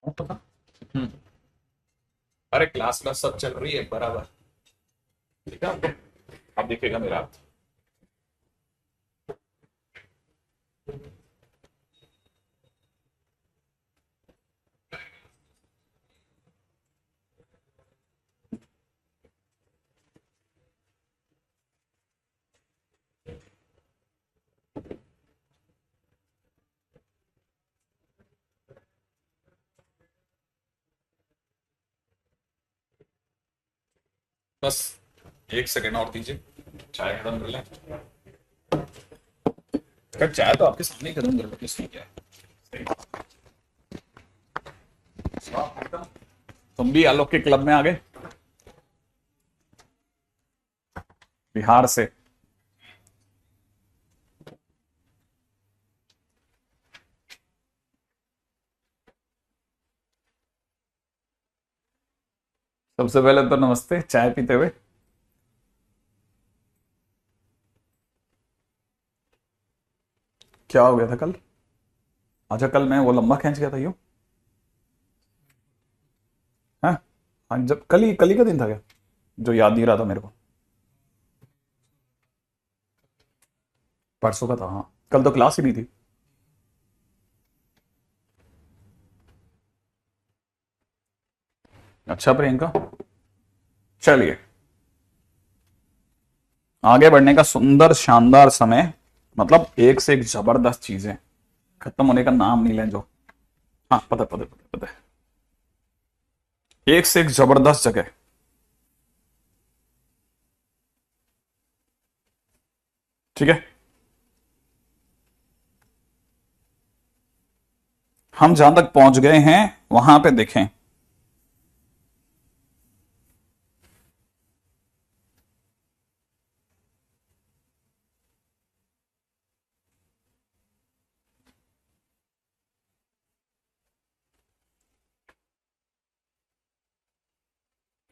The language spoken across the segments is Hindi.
पता। हम्म। अरे क्लास में सब चल रही है बराबर। ठीक है आपको, आप देखिएगा मेरा हाथ। बस एक सेकेंड और दीजिए, चाय खत्म कर लें। कर चाय तो आपके सामने ही खत्म कर लो, इसमें क्या है। सही। तुम भी आलोक के क्लब में आ गए बिहार से। सबसे पहले तो नमस्ते, चाय पीते हुए। क्या हो गया था कल? अच्छा, कल मैं वो लंबा खींच गया था यूं। हाँ। हाँ, जब कल ही का दिन था क्या? जो याद नहीं रहा था मेरे को। परसों का था, हाँ। कल तो क्लास ही नहीं थी। अच्छा प्रियंका, चलिए। आगे बढ़ने का सुंदर शानदार समय, मतलब एक से एक जबरदस्त चीजें खत्म होने का नाम नहीं लें जो। हाँ, पता है। एक से एक जबरदस्त जगह। ठीक है। हम जहां तक पहुंच गए हैं वहां पे देखें।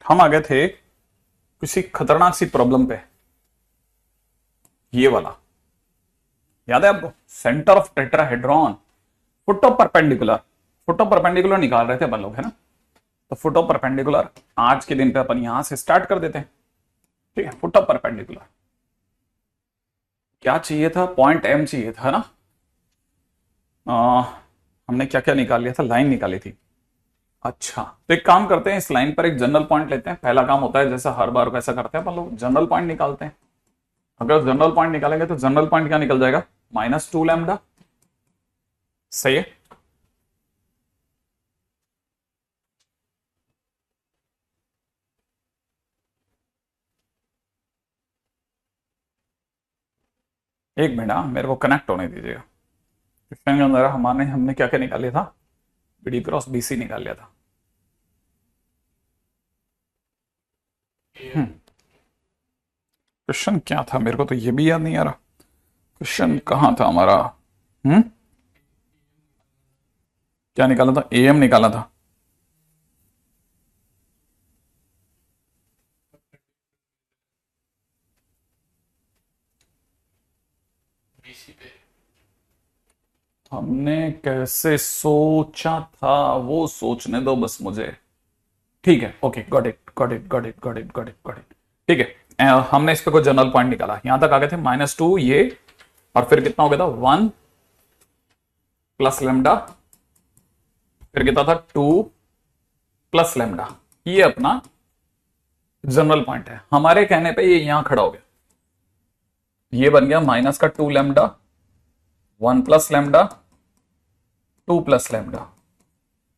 हम आ गए थे किसी खतरनाक सी प्रॉब्लम पे। ये वाला याद है आपको? Centre of tetrahedron, foot of perpendicular. Foot of perpendicular निकाल रहे थे अपन लोग, है ना? तो फुट ऑफ परपेंडिकुलर आज के दिन पे अपन यहां से स्टार्ट कर देते हैं। ठीक है, फुट ऑफ परपेंडिकुलर क्या चाहिए था? पॉइंट एम चाहिए था ना। आ, हमने क्या क्या निकाल लिया था? लाइन निकाली थी। अच्छा, तो एक काम करते हैं, इस लाइन पर एक जनरल पॉइंट लेते हैं। पहला काम होता है जैसा हर बार कैसा करते हैं अपन लोग, जनरल पॉइंट निकालते हैं। अगर जनरल पॉइंट निकालेंगे तो जनरल पॉइंट क्या निकल जाएगा? -2 लैम्डा। सही है। एक मिनट, मेरे को कनेक्ट होने दीजिएगा। क्वेश्चन के अंदर हमारे हमने क्या क्या निकाल लिया था? बीडी क्रॉस बीसी निकाल लिया था। क्वेश्चन क्या था मेरे को तो ये भी याद नहीं आ रहा। क्वेश्चन कहाँ था हमारा? हम्म। क्या निकाला था? एएम निकाला था। हमने कैसे सोचा था वो सोचने दो बस मुझे। ठीक है, ओके, गॉट इट। ठीक है। हमने इस पे कोई जनरल पॉइंट निकाला, यहां तक आ गए थे -2 ये। और फिर कितना हो गया था? 1 + लैम्डा। फिर कितना था? 2 + लैम्डा। ये अपना जनरल पॉइंट है। हमारे कहने पे ये यहां खड़ा हो गया। ये बन गया -2 लैम्डा, 1 + लैम्डा, 2 + लैम्डा।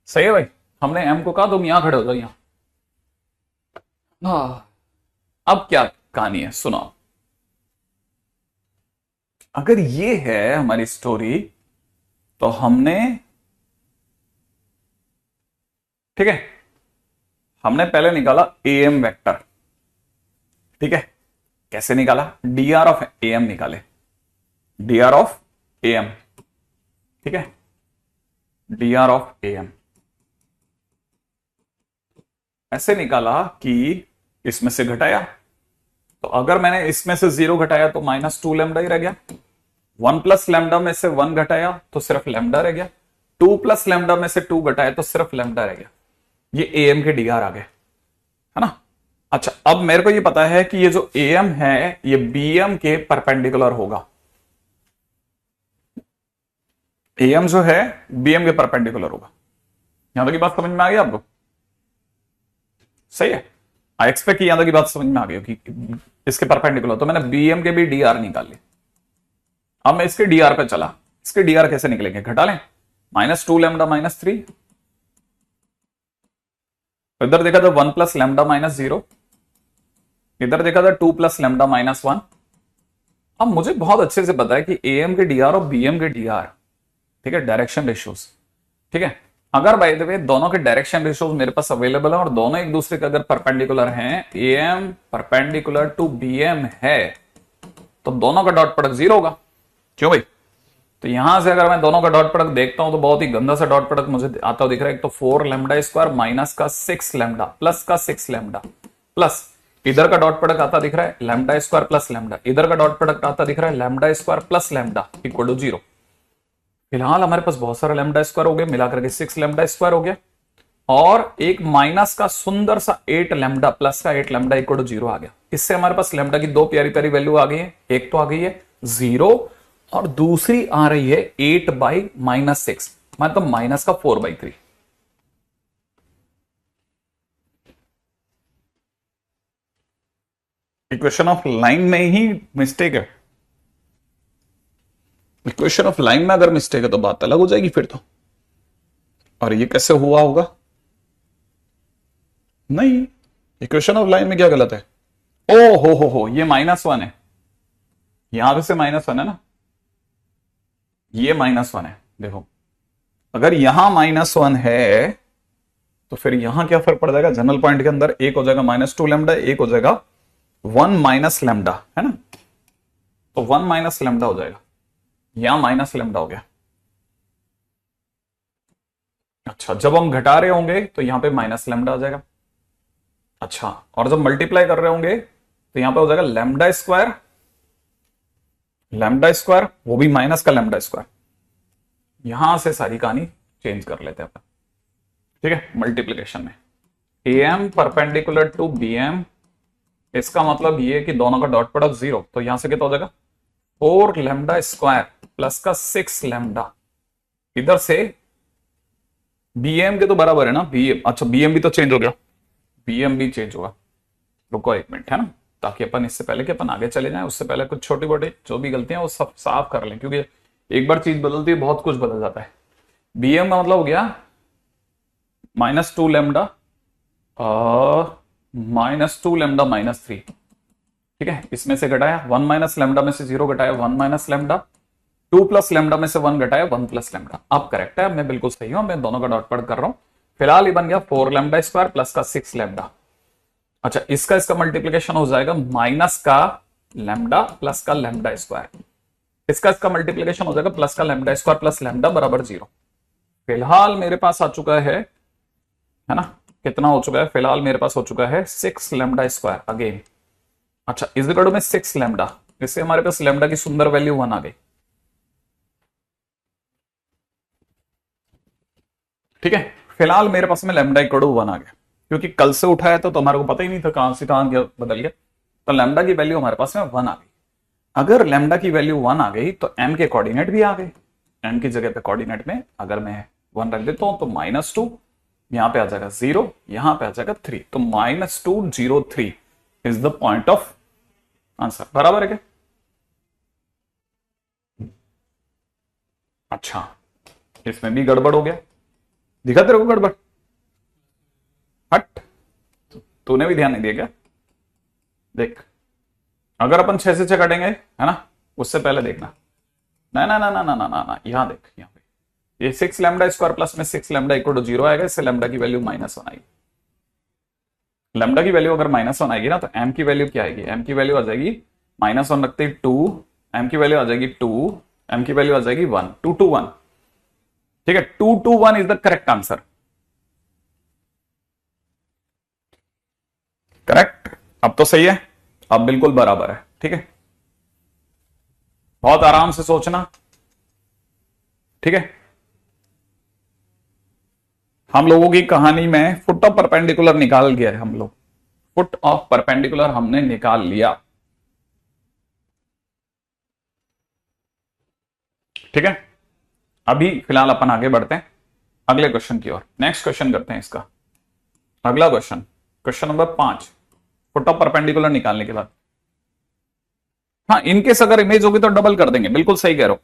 सही है भाई। हमने एम को कहा तुम यहां खड़े हो जाओ, यहां। हाँ। अब क्या कहानी है, सुनो। अगर ये है हमारी स्टोरी, तो हमने, ठीक है, हमने पहले निकाला एम वेक्टर। ठीक है। कैसे निकाला? dr ऑफ एम निकाले। dr of M. ठीक है। dr ऑफ एम ऐसे निकाला कि इसमें से घटाया। तो अगर मैंने इसमें से 0 घटाया तो -2 लैम्डा ही रह गया। 1 + लैम्डा में से 1 घटाया तो सिर्फ लैम्डा रह गया। 2 प्लस लैम्डा में से 2 घटाए तो सिर्फ लैम्डा रह गया, ये एएम के डीआर आ गए, है ना। अच्छा, अब मेरे को ये पता है कि ये जो एएम है ये बीएम के परपेंडिकुलर होगा, एएम जो है बीएम के परपेंडिकुलर होगा। यहां तक की बात समझ में आ गई आपको? सही है, आई एक्सपेक्ट यहां तक की बात समझ में आ गई कि इसके परपेंडिकुलर, तो मैंने बीएम के भी डीआर निकाल लिए। अब मैं इसके डीआर पे चला, इसके डीआर कैसे निकलेंगे, घटा लें, -2 लैम्डा -3, इधर देखा था 1 प्लस लैम्डा -0, इधर देखा था 2 प्लस लैम्डा -1। अब मुझे बहुत अच्छे से पता है कि एएम के डीआर और बीएम के डीआर, ठीक है, डायरेक्शन रेशियोज, ठीक है। अगर बाय द वे दोनों के डायरेक्शन रेशियोज मेरे पास अवेलेबल है और दोनों एक दूसरे के अगर परपेंडिकुलर हैं, एएम परपेंडिकुलर टू बीएम है, तो दोनों का डॉट प्रोडक्ट 0 होगा। क्यों भाई? तो यहां से अगर मैं दोनों का डॉट प्रोडक्ट देखता हूं तो बहुत ही गंदा सा डॉट प्रोडक्ट मुझे आता हुआ दिख रहा है। एक तो 4 लैम्डा स्क्वायर माइनस का 6 लैम्डा प्लस का 6 लैम्डा, प्लस इधर का डॉट प्रोडक्ट आता दिख रहा है लैम्डा स्क्वायर प्लस लैम्डा, इधर का डॉट प्रोडक्ट आता दिख रहा है lambda square plus lambda equal to 0। फिलहाल हमारे पास बहुत सारा लैम्डा स्क्वायर हो गया, मिलाकर के 6 लैम्डा स्क्वायर हो गया, और एक माइनस का सुंदर सा 8 लैम्डा प्लस का 8 लैम्डा इक्वल टू 0 आ गया। इससे हमारे पास लैम्डा की दो प्यारी प्यारी वैल्यू आ गई है, एक तो आ गई है 0 और दूसरी आ रही है 8 बाई -6, मतलब माइनस का 4/3। इक्वेशन ऑफ लाइन में ही मिस्टेक है, इक्वेशन ऑफ लाइन में अगर मिस्टेक है तो बात अलग हो जाएगी फिर तो। और ये कैसे हुआ होगा? नहीं, इक्वेशन ऑफ लाइन में क्या गलत है? ओ हो, ये -1 है, यहां पे से -1 है ना, ये -1 है। देखो अगर यहां -1 है तो फिर यहां क्या फर्क पड़ जाएगा? जनरल पॉइंट के अंदर एक हो जाएगा -2 लैम्डा, एक हो जाएगा 1 माइनस लैम्डा, है ना। तो 1 माइनस लैम्डा हो जाएगा, यहां माइनस लैम्डा हो गया। अच्छा, जब हम घटा रहे होंगे तो यहां पे माइनस लैम्डा आ जाएगा। अच्छा, और जब मल्टीप्लाई कर रहे होंगे तो यहां पे हो जाएगा लैम्डा स्क्वायर, लैम्डा स्क्वायर वो भी माइनस का लैम्डा स्क्वायर। यहां से सारी कहानी चेंज कर लेते हैं अपन, ठीक है। मल्टीप्लीकेशन में एएम परपेंडिकुलर टू बीएम, इसका मतलब ये कि दोनों का डॉट प्रोडक्ट 0, तो यहां से कितना हो जाएगा 4 लैम्डा स्क्वायर प्लस का 6 लैम्डा, इधर से बीएम के तो बराबर है ना, बीएम, अच्छा बीएम भी तो चेंज हो गया, बीएम भी चेंज होगा। रुको एक मिनट, है ना, ताकि अपन इससे पहले कि अपन आगे चले जाएं उससे पहले कुछ छोटी मोटी जो भी गलतियां वो सब साफ कर लें, क्योंकि एक बार चीज बदलती है बहुत कुछ बदल जाता है। बीएम का मतलब हो गया -2 लैम्डा -2 लैम्डा -3, ठीक है। इसमें से घटाया 1 माइनस लैम्डा में से 0 घटाया 1 माइनस लैम्डा, 2 प्लस लैम्डा में से 1 घटाया 1 प्लस लैम्डा। अब करेक्ट है, मैं बिल्कुल सही हूं, मैं दोनों का डॉट प्रोडक्ट कर रहा हूं। फिलहाल ये बन गया 4 लैम्डा स्क्वायर प्लस का 6 लैम्डा। अच्छा, इसका मल्टीप्लीकेशन हो जाएगा माइनस का लैम्डा प्लस का लैम्डा स्क्वायर, इसका मल्टीप्लीकेशन हो जाएगा प्लस का लैम्डा स्क्वायर प्लस लैम्डा बराबर 0। फिलहाल मेरे पास आ चुका है ना, कितना हो चुका है? फिलहाल मेरे पास हो चुका है 6 लैम्डा स्क्वायर अगेन। अच्छा, इस इक्वल में 6 लैम्डा, इससे हमारे पास लैम्डा की सुंदर वैल्यू 1 आ गई, ठीक है। फिलहाल मेरे पास में लैम्डा इक्वल टू 1 आ गया, क्योंकि कल से उठाया था तो हमारे को पता ही नहीं था कहां से कहां गया, बदल गया, तो लैम्डा की वैल्यू हमारे पास में 1 आ गई। अगर लैम्डा की वैल्यू 1 आ गई तो एम के कोऑर्डिनेट भी आ गए, एम की जगह पे कोऑर्डिनेट में अगर मैं 1 रख देता हूं तो -2, यहां पे आ जाएगा 0, यहां पे आ जाएगा 3, तो -2 0 3 is the point of answer. बराबर है क्या? अच्छा, इसमें भी गड़बड़ हो गया, दिखा तेरे को गड़बड़? हट, तूने भी ध्यान नहीं दिया क्या? देख, अगर अपन 6 से 6 काटेंगे, है ना, उससे पहले देखना, ना ना ना ना ना ना ना ना, यहां देख, यहां पे ये 6 लैम्डा स्क्वायर प्लस में 6 लैम्डा इक्वल टू 0 आएगा, इससे लैम्डा की वैल्यू -1 आएगी। लैम्डा की वैल्यू अगर -1 आएगी ना तो एम की वैल्यू क्या आएगी? एम की वैल्यू आ जाएगी -1 रखते ही 2, एम की वैल्यू आ जाएगी 2, एम की वैल्यू आ जाएगी 1, 2 to 1, ठीक है। 2 to 1 is the correct answer, correct. अब तो सही है, अब बिल्कुल बराबर है, ठीक है। बहुत आराम से सोचना, ठीक है। हम लोगों की कहानी में फुट ऑफ परपेंडिकुलर निकाल गया है, हम लोग फुट ऑफ परपेंडिकुलर हमने निकाल लिया। ठीक है, अभी फिलहाल अपन आगे बढ़ते हैं अगले क्वेश्चन की ओर। नेक्स्ट क्वेश्चन करते हैं इसका। अगला question, question number 5, foot of perpendicular निकालने के बाद, हाँ इनकेस अगर इमेज होगी तो डबल कर देंगे, बिल्कुल सही कह रहे हो।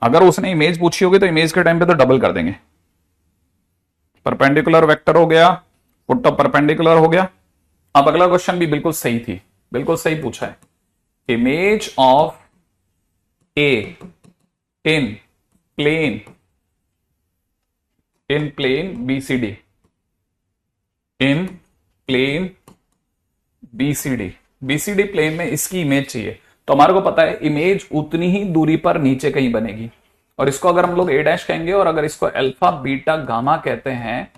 अगर उसने इमेज पूछी होगी तो इमेज के टाइम पे तो डबल कर देंगे। परपेंडिकुलर वेक्टर हो गया, फुट ऑफ परपेंडिकुलर हो गया। अब अगला क्वेश्चन भी बिल्कुल सही थी, बिल्कुल सही पूछा है। Image of A in plane BCD, in plane BCD, BCD plane में इसकी इमेज चाहिए। तो हमारे को पता है इमेज उतनी ही दूरी पर नीचे कहीं बनेगी, और इसको अगर हम लोग ए डैश कहेंगे और अगर इसको अल्फा बीटा गामा कहते हैं,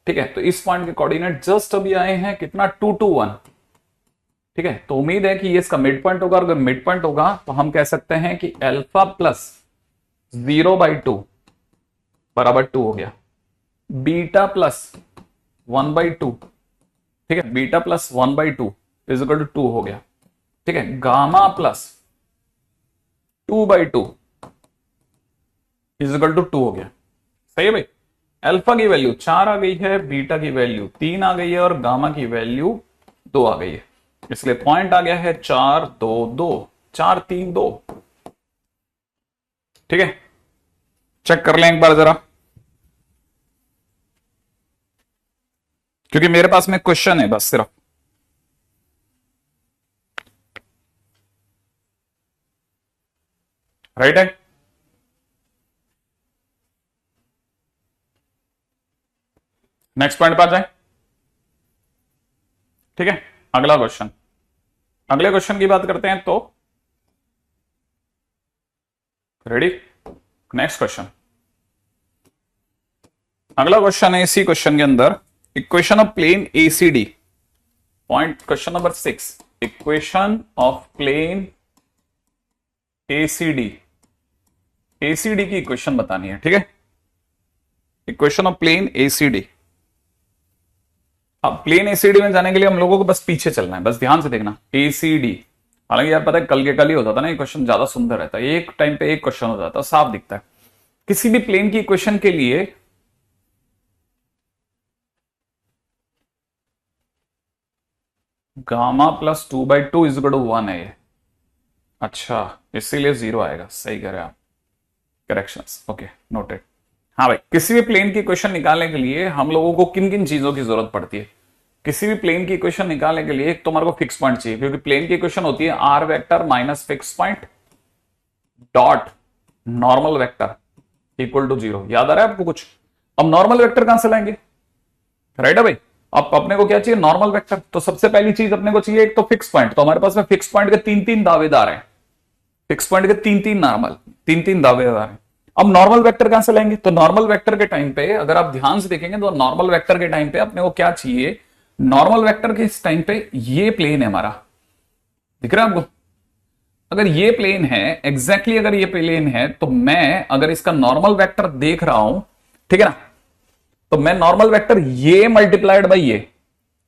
ठीक है, तो इस पॉइंट के कोऑर्डिनेट जस्ट अभी आए हैं कितना 2 to 1। ठीक है, तो उम्मीद है कि ये इसका मिड पॉइंट होगा, और अगर मिड पॉइंट होगा तो हम कह सकते हैं कि अल्फा प्लस 0/2 बराबर 2 हो गया, बीटा प्लस 1/2, ठीक है, beta plus 1/2 is equal to 2 हो गया। ठीक है, gamma plus 2/2 is equal to 2 हो गया। सही है भाई, अल्फा की वैल्यू 4 आ गई है, बीटा की वैल्यू 3 आ गई है, और गामा की वैल्यू 2 आ गई है। इसलिए पॉइंट आ गया है 4 2 2, 4 3 2। ठीक है, चेक कर लें एक बार जरा, क्योंकि मेरे पास में क्वेश्चन है बस सिर्फ। राइट है, नेक्स्ट पॉइंट पर आ जाए। ठीक है, अगला क्वेश्चन, अगले क्वेश्चन की बात करते हैं तो रेडी। नेक्स्ट क्वेश्चन, अगला क्वेश्चन है इसी क्वेश्चन के अंदर, equation of plane ACD, point question number 6, equation of plane ACD, ACD की इक्वेशन बतानी है। ठीक है, इक्वेशन ऑफ प्लेन एसीडी। अब प्लेन एसीडी में जाने के लिए हम लोगों को बस पीछे चलना है, बस ध्यान से देखना एसीडी। हालांकि यार पता है कल के कल ही हो जाता ना ये क्वेश्चन, ज्यादा सुंदर रहता है, एक टाइम पे एक क्वेश्चन हो जाता है, साफ दिखता है। किसी भी प्लेन की इक्वेशन के लिए gamma plus 2/2 is equal to 1 है ये। अच्छा, इसीलिए 0 आएगा, सही कह रहे हैं आप, करेक्शंस, ओके नोटेड। हाँ भाई, किसी भी प्लेन की इक्वेशन निकालने के लिए हम लोगों को किन किन चीजों की जरूरत पड़ती है? किसी भी प्लेन की इक्वेशन निकालने के लिए एक तो हमारे को फिक्स पॉइंट चाहिए, क्योंकि प्लेन की इक्वेशन होती है R vector minus fix point dot normal vector equal to 0। याद आ रहा है आपको कुछ? अब नॉर्मल वेक्टर कहां से लाएंगे? राइट है भाई, अब अपने को क्या चाहिए? Normal vector. तो सबसे पहली चीज अपने को चाहिए एक तो फिक्स पॉइंट। तो हमारे पास में फिक्स पॉइंट के 3-3 दावेदार हैं, फिक्स पॉइंट के 3-3 नॉर्मल, 3-3 दावेदार हैं। अब नॉर्मल वेक्टर कहां से लाएंगे? तो नॉर्मल वेक्टर के टाइम पे अगर आप ध्यान से देखेंगे तो नॉर्मल वेक्टर के टाइम पे अपने को क्या चाहिए? नॉर्मल वेक्टर के इस टाइम पे ये प्लेन है हमारा, दिख रहा है आपको? अगर ये प्लेन है एग्जैक्टली अगर ये प्लेन है तो मैं अगर इसका नॉर्मल वेक्टर देख रहा हूं, ठीक है ना, तो मैं नॉर्मल वेक्टर ये मल्टीप्लाइड बाई ये,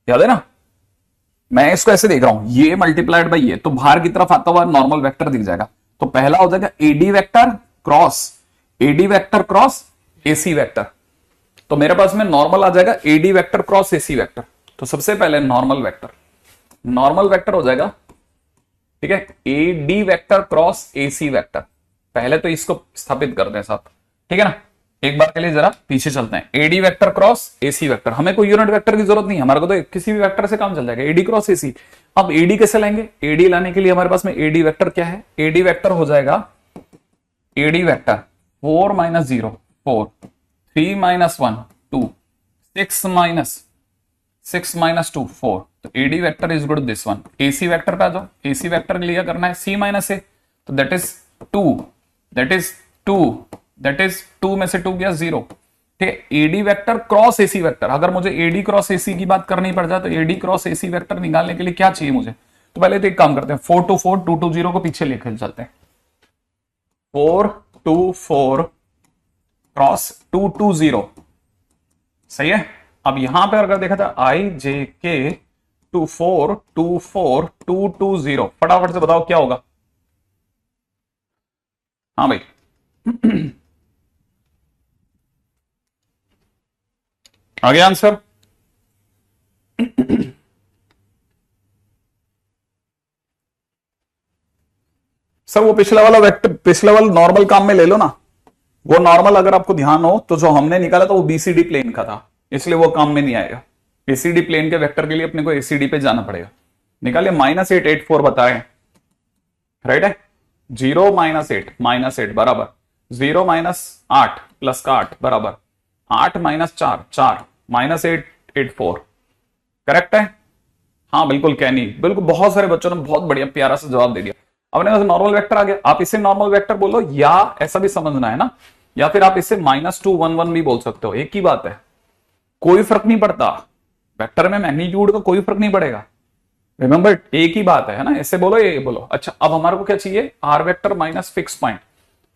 याद है ना, मैं इसको ऐसे देख रहा हूं ये मल्टीप्लाइड बाई ये, तो बाहर की तरफ आता हुआ नॉर्मल वेक्टर दिख जाएगा। तो पहला हो जाएगा AD vector cross AD vector cross AC vector. तो मेरे पास में नॉर्मल आ जाएगा AD vector cross AC vector. तो सबसे पहले नॉर्मल वेक्टर हो जाएगा, ठीक है, AD vector cross AC vector. पहले तो इसको स्थापित करते हैं साथ, ठीक है ना। एक बार के लिए जरा पीछे चलते हैं, AD vector cross AC vector. हमें कोई यूनिट वेक्टर की जरूरत नहीं है, हमारे को तो किसी भी वेक्टर से काम चल जाएगा, एडी क्रॉस एसी। अब एडी कैसे लाएंगे? एडी लाने के लिए हमारे पास में एडी वेक्टर क्या है? एडी वेक्टर हो जाएगा एडी वेक्टर 4 - 0 4, 3 - 1 2, 6 - 2 4। तो AD vector is good this one. AC vector पे आ जाओ, एसी वेक्टर के लिए करना है C - A, तो दैट इज 2 में से 2 गया 0, ठीक है। AD vector cross AC vector, अगर मुझे एडी क्रॉस एसी की बात करनी पड़ जाए तो एडी क्रॉस एसी वेक्टर निकालने के लिए क्या चाहिए मुझे? तो पहले तो एक काम करते हैं, 4 2 4 2 2 0 को पीछे लेकर चलते हैं। 4 2 4 क्रॉस 2 2 0, सही है। अब यहां पर अगर देखा था IJK 2424220, फटाफट से बताओ क्या होगा। हाँ भाई आ गया आंसर। सर वो पिछला वाला वेक्टर, पिछला वाला नॉर्मल काम में ले लो ना। वो नॉर्मल अगर आपको ध्यान हो तो जो हमने निकाला था वो BCD प्लेन का था, इसलिए वो काम में नहीं आएगा। BCD प्लेन के वेक्टर के लिए अपने को ACD पे जाना पड़ेगा। निकालिए, -884 बताए, राइट है। 0 -8 बराबर 0 -8 प्लस का 8 बराबर 8 -4 4 -884, करेक्ट है। हाँ बिल्कुल कैनी, बिल्कुल, बहुत सारे बच्चों ने बहुत बढ़िया प्यारा सा जवाब दे दिया। अपने पास नॉर्मल वेक्टर आ गया, आप इसे नॉर्मल वेक्टर बोलो या ऐसा भी समझना है ना, या फिर आप इसे -211 भी बोल सकते हो, एक ही बात है, कोई फर्क नहीं पड़ता। वेक्टर में मैग्नीट्यूड का कोई फर्क नहीं पड़ेगा, रिमेंबर एक ही बात है ना, ऐसे बोलो ये बोलो। अच्छा अब हमारे को क्या चाहिए, R vector minus fix point.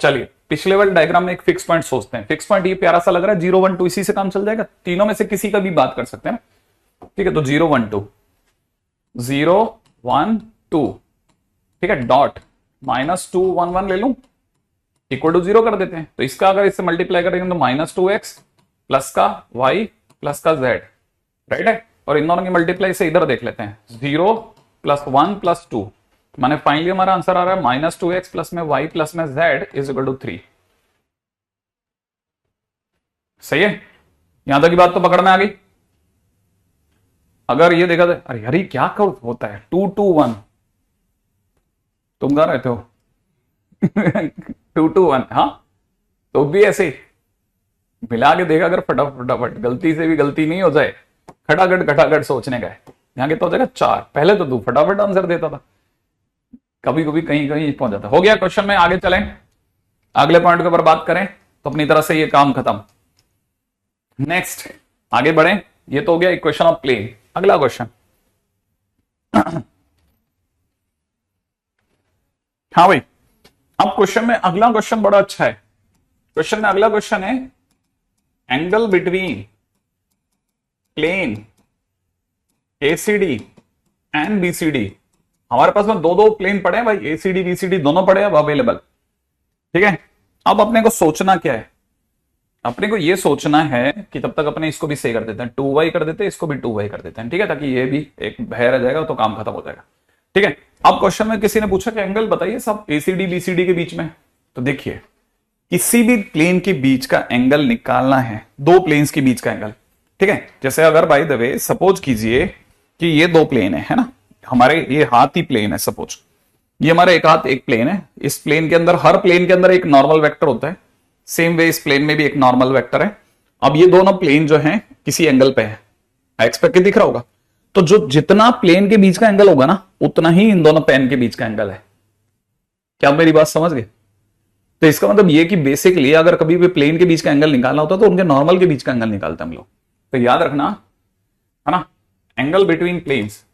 चलिए पिछले वाले डायग्राम में एक फिक्स पॉइंट सोचते हैं। फिक्स पॉइंट ये प्यारा सा लग रहा है, 0 1 2, इसी से काम चल जाएगा, तीनों में से किसी का भी बात कर सकते हैं ना। ठीक है, तो 0 1 2 0 1 2, ठीक है, डॉट -2 1 1 ले लूं, इक्वल टू 0 कर देते हैं। तो इसका अगर इससे मल्टीप्लाई करेंगे तो -2x प्लस का y प्लस का z, राइट है। और इन दोनों की मल्टीप्लाई से इधर देख लेते हैं, 0 + 1 + 2, माने फाइनली हमारा आंसर आ रहा है -2x प्लस में y प्लस में z इज इक्वल टू 3। सही है, यहां तक की बात तो पकड़ में आ गई। अगर ये देखा, अरे यार ये क्या होता है 2 2 1, तुम कहां रहते हो 2 2 1, हाँ तो भी ऐसे ही मिला के देखा, अगर फटाफट फटाफट गलती से भी गलती नहीं हो जाए, खटाखट खटाखट सोचने का है। यहां कितना हो जाएगा 4, पहले तो तू फटाफट आंसर देता था, कभी कभी कहीं कहीं पहुंच जाता। हो गया क्वेश्चन में, आगे चलें, अगले पॉइंट के ऊपर बात करें तो अपनी तरह से ये काम खत्म। नेक्स्ट आगे बढ़े, ये तो हो गया इक्वेशन ऑफ प्लेन। अगला क्वेश्चन हाँ भाई, अब क्वेश्चन में अगला क्वेश्चन बड़ा अच्छा है। क्वेश्चन में अगला क्वेश्चन है angle between plane ACD and BCD। हमारे पास में दो प्लेन पड़े हैं भाई, ACD BCD दोनों पड़े हैं अब अवेलेबल, ठीक है। अब अपने को सोचना क्या है, अपने को ये सोचना है कि तब तक अपने इसको भी सही कर देते हैं, 2y कर देते हैं, इसको भी 2y कर देते हैं, ठीक है, ताकि ये भी एक भय रह जाएगा तो काम खत्म हो जाएगा, ठीक है। अब क्वेश्चन में किसी ने पूछा कि एंगल बताइए सब ACD BCD के बीच में, तो देखिए किसी भी प्लेन के बीच का एंगल निकालना है, दो प्लेन्स के बीच का एंगल, ठीक है। जैसे अगर बाय द वे सपोज कीजिए कि ये दो प्लेन है ना, हमारे ये हाथ ही प्लेन है, सपोज ये हमारा एक हाथ एक प्लेन है, इस प्लेन के अंदर, हर प्लेन के अंदर एक नॉर्मल वेक्टर होता है, सेम वे इस प्लेन में भी एक नॉर्मल वेक्टर है। अब ये दोनों प्लेन जो हैं किसी एंगल पे है, एक्सपेक्ट दिख रहा होगा, तो जो जितना प्लेन के बीच का एंगल होगा ना, उतना ही इन दोनों पेन के बीच का एंगल है। क्या आप मेरी बात समझ गए? तो इसका मतलब ये कि बेसिकली अगर कभी भी प्लेन के बीच का एंगल निकालना होता तो उनके नॉर्मल के बीच का एंगल निकालते हम लोग। तो याद रखना है ना, एंगल बिटवीन प्लेन्स,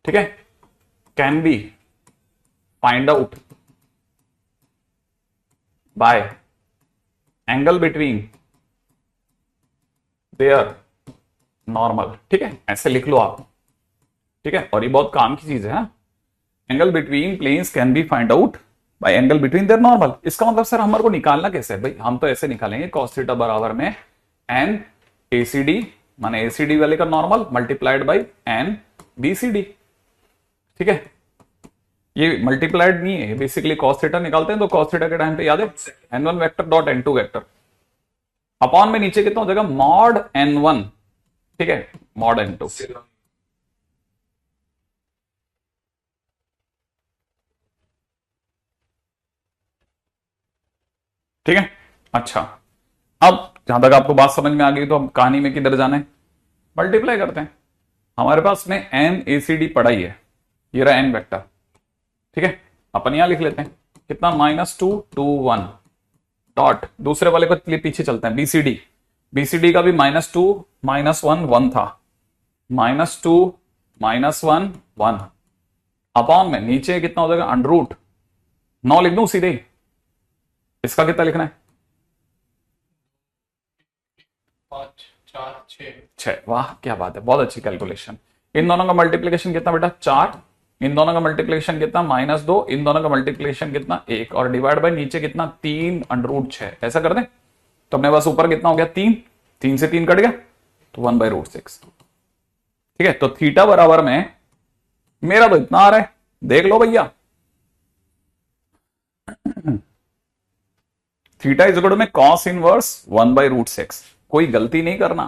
ठीक है, can be find out by angle between their normal, ठीक है, ऐसे लिख लो आप, ठीक है। और ये बहुत काम की चीज है, angle between planes can be find out by angle between their normal. इसका मतलब सर हमारे को निकालना कैसे है भाई, हम तो ऐसे निकालेंगे cos थीटा बराबर में एन ACD, माने ACD वाले का normal multiplied by N BCD, ठीक है। ये मल्टीप्लाइड नहीं है, बेसिकली cos थीटा निकालते हैं तो cos थीटा के टाइम पे याद है n1 vector dot n2 vector upon में नीचे कितना हो जाएगा मॉड n1, ठीक है, मॉड n2, ठीक है। अच्छा अब जहां तक आपको बात समझ में आ गई तो अब कहानी में किधर जाना है, मल्टीप्लाई करते हैं। हमारे पास में n ACD पड़ा ही है, ये रहा n वेक्टर, ठीक है। अपन यहां लिख लेते हैं कितना -2 2 1 डॉट, दूसरे वाले को पीछे चलते हैं BCD का भी -2 -1 1 था, -2 -1 1 अपॉन में नीचे कितना हो जाएगा √9 लिख दूं सीधे, इसका कितना लिखना है 5 4 6। 6। वाह क्या बात है, बहुत अच्छी कैलकुलेशन। इन दोनों का मल्टीप्लीकेशन कितना बेटा? 4। इन दोनों का मल्टीप्लीकेशन कितना? -2। इन दोनों का मल्टीप्लीकेशन कितना? 1। और डिवाइड बाय नीचे कितना? 3 √6। ऐसा कर दें तो अपने पास ऊपर कितना हो गया? 3। 3 से 3 कट गया तो 1/√6। ठीक है, तो थीटा बराबर में मेरा तो इतना आ रहा है, देख लो भैया। थीटा इज इक्वल टू में कॉस इनवर्स 1/√6। कोई गलती नहीं करना।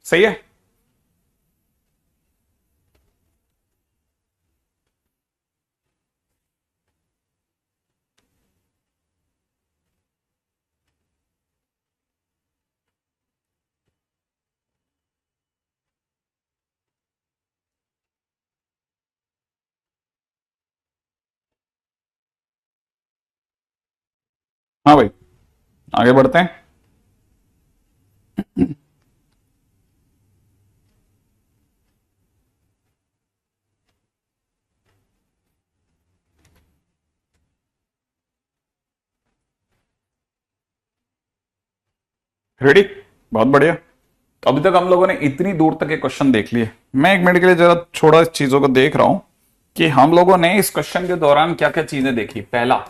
सही है। हाँ भाई, आगे बढ़ते हैं। रेडी, बहुत बढ़िया। तो अभी तक हम लोगों ने इतनी दूर तक ये क्वेश्चन देख लिए। मैं 1 मिनट के लिए जरा थोड़ा इस चीजों को देख रहा हूं कि हम लोगों ने इस क्वेश्चन के दौरान क्या क्या चीजें देखी। पहला,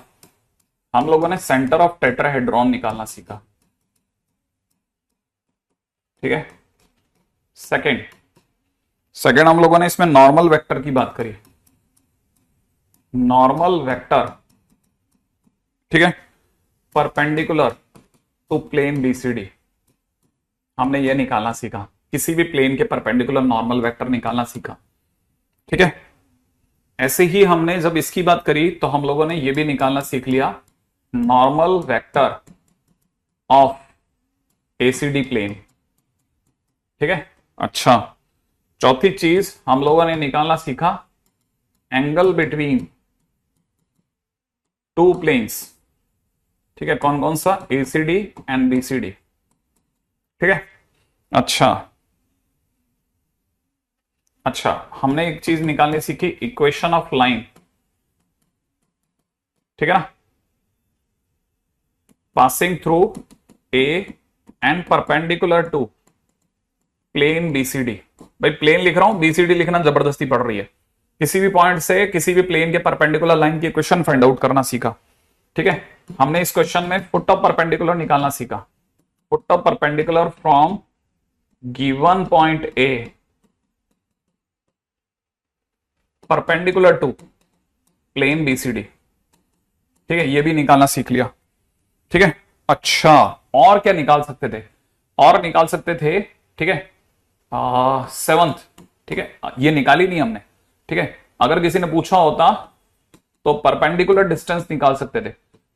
हम लोगों ने सेंटर ऑफ टेट्राहेड्रॉन निकालना सीखा। ठीक है। सेकंड सेकंड हम लोगों ने इसमें नॉर्मल वेक्टर की बात करी। नॉर्मल वेक्टर, ठीक है, परपेंडिकुलर टू प्लेन बीसीडी, हमने ये निकालना सीखा। किसी भी प्लेन के परपेंडिकुलर नॉर्मल वेक्टर निकालना सीखा। ठीक है। ऐसे ही हमने जब इसकी बात करी तो हम लोगों ने ये भी निकालना सीख लिया, normal vector of ACD plane. ठीक है। अच्छा, चौथी चीज हम लोगों ने निकालना सीखा, एंगल बिटवीन टू प्लेन्स। ठीक है, कौन कौन सा? ACD and BCD. ठीक है। अच्छा, हमने एक चीज निकालनी सीखी, इक्वेशन ऑफ लाइन। ठीक है ना, passing through A and perpendicular to plane BCD. भाई प्लेन लिख रहा हूं, बीसीडी लिखना जबरदस्ती पड़ रही है। किसी भी पॉइंट से किसी भी प्लेन के परपेंडिकुलर लाइन की इक्वेशन फाइंड आउट करना सीखा। ठीक है। हमने इस क्वेश्चन में फुट ऑफ परपेंडिकुलर निकालना सीखा। Foot of perpendicular from given point A perpendicular to plane BCD. ठीक है, ये भी निकालना सीख लिया। ठीक है। अच्छा, और क्या निकाल सकते थे? और निकाल सकते थे, ठीक है, सेवंथ। ठीक है, ये निकाली नहीं हमने। ठीक है, अगर किसी ने पूछा होता तो परपेंडिकुलर डिस्टेंस निकाल सकते थे।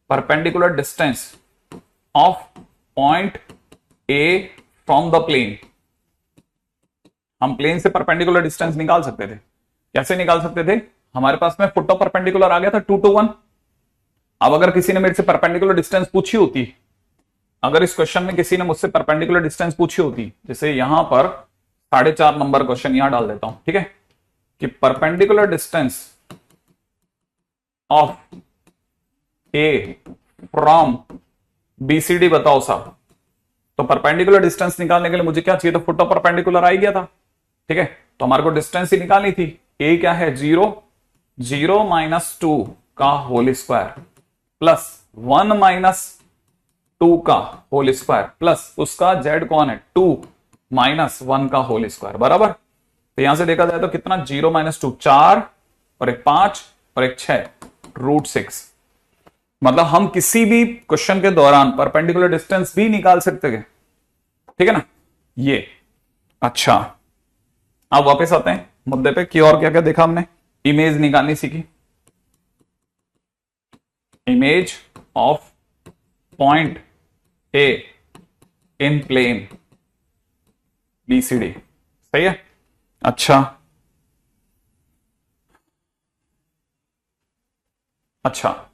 Perpendicular distance of point A from the plane. हम प्लेन से परपेंडिकुलर डिस्टेंस निकाल सकते थे। कैसे निकाल सकते थे? हमारे पास में फुट ऑफ परपेंडिकुलर आ गया था 2 to 1। अब अगर किसी ने मेरे से परपेंडिकुलर डिस्टेंस पूछी होती, अगर इस क्वेश्चन में किसी ने मुझसे परपेंडिकुलर डिस्टेंस पूछी होती, जैसे यहां पर 4.5 नंबर क्वेश्चन यहां डाल देता हूं। ठीक है, कि perpendicular distance of A from BCD बताओ साहब। तो परपेंडिकुलर डिस्टेंस निकालने के लिए मुझे क्या चाहिए? तो फुट ऑफ परपेंडिकुलर आ ही गया था। ठीक है, तो हमारे को डिस्टेंस ही निकालनी थी। ए क्या है? 0 0 - 2 का होल स्क्वायर प्लस 1 - 2 का होल स्क्वायर प्लस उसका जेड कौन है? 2 - 1 का होल स्क्वायर बराबर। तो यहां से देखा जाए तो कितना? 0 - 2 4 और एक 5 और एक 6 √6। मतलब हम किसी भी क्वेश्चन के दौरान परपेंडिकुलर डिस्टेंस भी निकाल सकते थे। ठीक है ना ये। अच्छा, अब वापस आते हैं मुद्दे पे कि और क्या क्या देखा हमने। इमेज निकालनी सीखी, image of point A in plane BCD. सही है। अच्छा,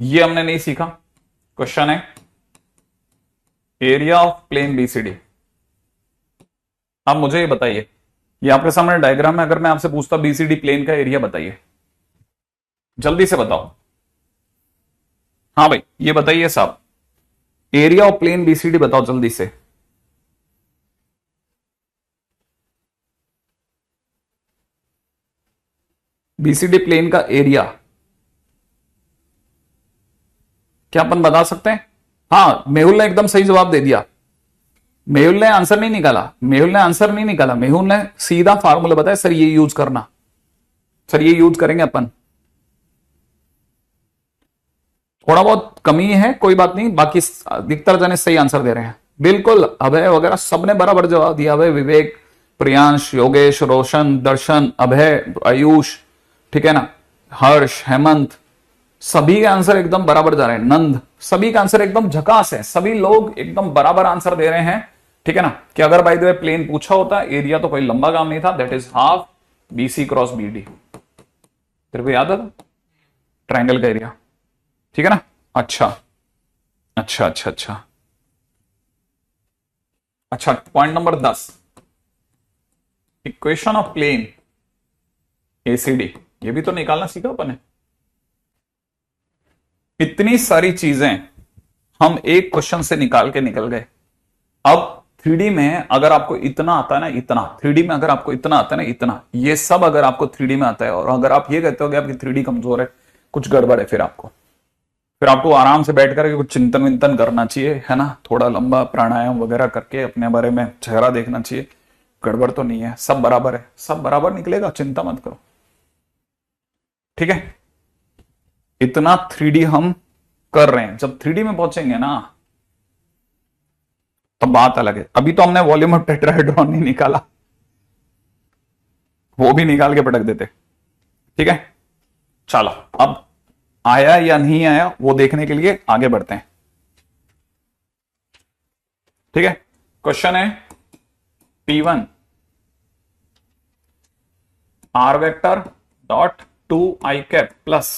ये हमने नहीं सीखा। क्वेश्चन है एरिया ऑफ प्लेन बीसीडी। अब मुझे ये बताइए, ये आपके सामने डायग्राम है, अगर मैं आपसे पूछता बीसीडी प्लेन का एरिया बताइए, जल्दी से बताओ। हाँ भाई, ये बताइए साहब, एरिया ऑफ प्लेन बीसीडी बताओ जल्दी से। बीसीडी प्लेन का एरिया क्या अपन बता सकते हैं? हाँ, मेहुल ने एकदम सही जवाब दे दिया। मेहुल ने आंसर नहीं निकाला, मेहुल ने आंसर नहीं निकाला, मेहुल ने सीधा फार्मूला बताया, सर ये यूज करना, सर ये यूज करेंगे अपन। थोड़ा बहुत कमी है, कोई बात नहीं, बाकी अधिकतर जने सही आंसर दे रहे हैं। बिल्कुल, अभय वगैरह सबने बराबर जवाब दिया। अभय, विवेक, प्रियांश, योगेश, रोशन, दर्शन, अभय, आयुष, ठीक है ना, हर्ष, हेमंत, सभी के आंसर एकदम बराबर जा रहे हैं। नंद, सभी का आंसर एकदम झकास है, सभी लोग एकदम बराबर आंसर दे रहे हैं। ठीक है ना, कि अगर बाय द वे प्लेन पूछा होता, एरिया तो कोई लंबा काम नहीं था, that is half BC cross BD. तेरे को याद है ट्रायंगल का एरिया? ठीक है ना। अच्छा अच्छा अच्छा अच्छा अच्छा, point number 10, equation of plane ACD, ये भी तो निकालना सीखा अपन ने। इतनी सारी चीजें हम एक क्वेश्चन से निकाल के निकल गए। अब थ्री में अगर आपको इतना आता है ना, इतना थ्री में अगर आपको इतना आता है ना, इतना, ये सब अगर आपको थ्री में आता है, और अगर आप ये कहते हो कि आपकी थ्री कमजोर है, कुछ गड़बड़ है, फिर आपको आराम से बैठ करके कुछ चिंतन विंतन करना चाहिए, है ना, थोड़ा लंबा प्राणायाम वगैरह करके अपने बारे में चेहरा देखना चाहिए। गड़बड़ तो नहीं है, सब बराबर है, सब बराबर निकलेगा, चिंता मत करो। ठीक है, इतना थ्री हम कर रहे हैं, जब थ्री में पहुंचेंगे ना तो बात अलग है। अभी तो हमने वॉल्यूम ऑफ टेट्राहेड्रॉन नहीं निकाला, वो भी निकाल के पटक देते। ठीक है, चलो अब आया या नहीं आया वो देखने के लिए आगे बढ़ते हैं। ठीक है, क्वेश्चन है P1 R vector dot 2i plus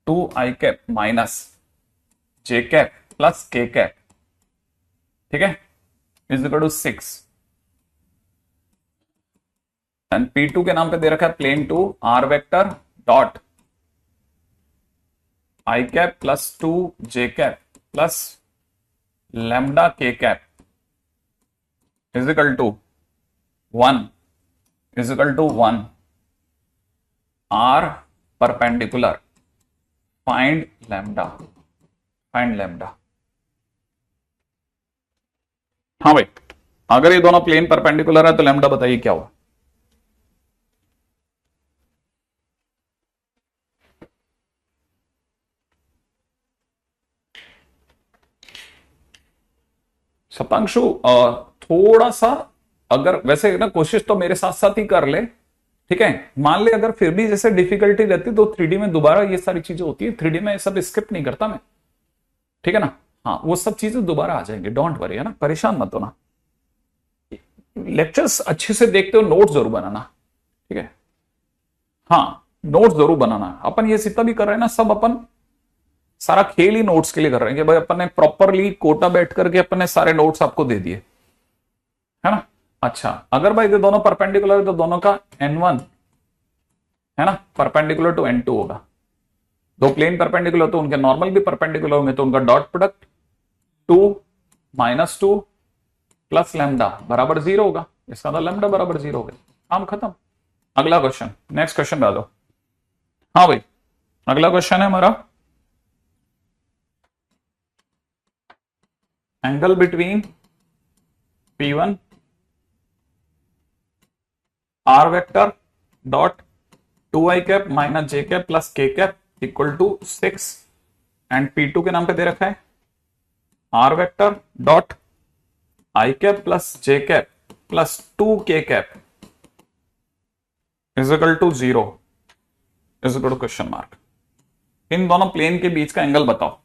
2i minus j plus k, ठीक है, is equal to 6, and P2 के नाम पे दे रखा है plane 2 R vector dot i plus 2j plus lambda k is equal to 1, is equal to 1, R perpendicular, find lambda, find lambda. हाँ भाई, अगर ये दोनों प्लेन परपेंडिकुलर है तो लैम्डा बताइए क्या हुआ? सपांशु, थोड़ा सा, अगर वैसे ना कोशिश तो मेरे साथ साथ ही कर ले, ठीक है, मान ले अगर फिर भी जैसे डिफिकल्टी रहती तो थ्री में दोबारा ये सारी चीजें होती है, थ्री में सब स्किप नहीं करता मैं, ठीक है ना। हाँ, वो सब चीजें दोबारा आ जाएंगे, डोंट वरी, है ना, परेशान मत होना। लेक्चर्स अच्छे से देखते हो, नोट जरूर बनाना, ठीक है। हाँ, नोट जरूर बनाना। अपन ये जितना भी कर रहे हैं ना, सब अपन सारा खेल ही नोट्स के लिए कर रहे हैं कि भाई अपन ने प्रॉपरली कोटा बैठ करके अपन ने सारे नोट्स आपको दे दिए, है ना। अच्छा, अगर भाई ये दोनों परपेंडिकुलर है तो दोनों का N1, है ना, परपेंडिकुलर टू N2 होगा। दो प्लेन परपेंडिकुलर तो उनके नॉर्मल भी परपेंडिकुलर होंगे, तो उनका dot product 2 minus 2 plus lambda बराबर 0 होगा। इसका मतलब लैम्डा बराबर 0 हो गया, काम खत्म। अगला क्वेश्चन, नेक्स्ट क्वेश्चन बता दो। हाँ भाई, अगला क्वेश्चन है हमारा, angle between P1 R vector dot 2i minus j plus k equal to 6, and P2 के नाम पे दे रखा है R vector dot i plus j plus 2k is equal to 0, is equal to question mark. इन दोनों प्लेन के बीच का एंगल बताओ।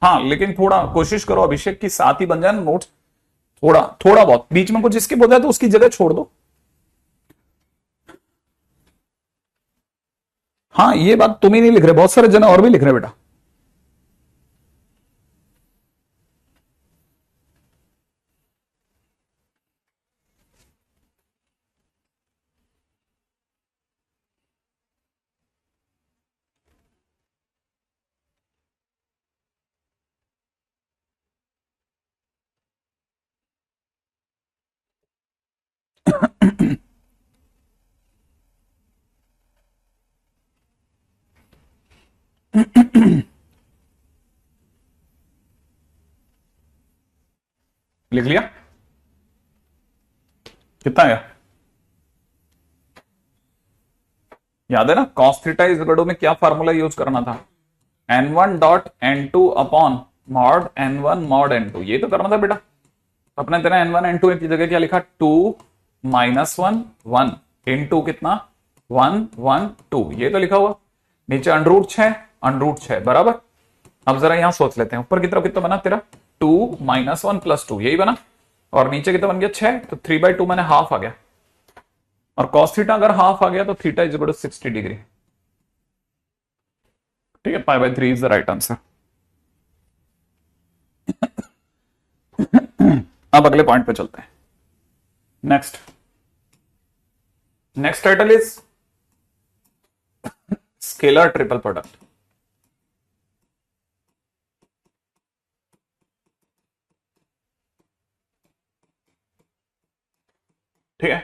हाँ, लेकिन थोड़ा कोशिश करो अभिषेक की साथ ही बन जाए ना नोट्स, थोड़ा थोड़ा बहुत बीच में कुछ इसके हो जाए तो उसकी जगह छोड़ दो। हाँ, ये बात तुम ही नहीं लिख रहे, बहुत सारे जन और भी लिख रहे बेटा। लिख लिया? कितना आया? याद है ना, cos theta is equal to में क्या फार्मूला यूज करना था? n1 dot n2 upon mod n1 mod n2, ये तो करना था बेटा। तो अपने तेरा n1 n2 की जगह क्या लिखा? 2 माइनस 1 1 इन टू कितना? 1 1 2, ये तो लिखा हुआ। नीचे अंडरूट 6 अंडरूट 6 बराबर। अब जरा यहां सोच लेते हैं, ऊपर की तरफ कितना बना तेरा? 2 माइनस 1 प्लस 2, यही बना। और नीचे कितना बन गया? 6, तो 3/2 मैंने हाफ आ गया। और कॉस थीटा अगर हाफ आ गया तो theta is equal to 60 degree. ठीक है, π/3 इज द राइट आंसर। अब अगले पॉइंट पे चलते हैं। Next title is scalar triple product. ठीक है,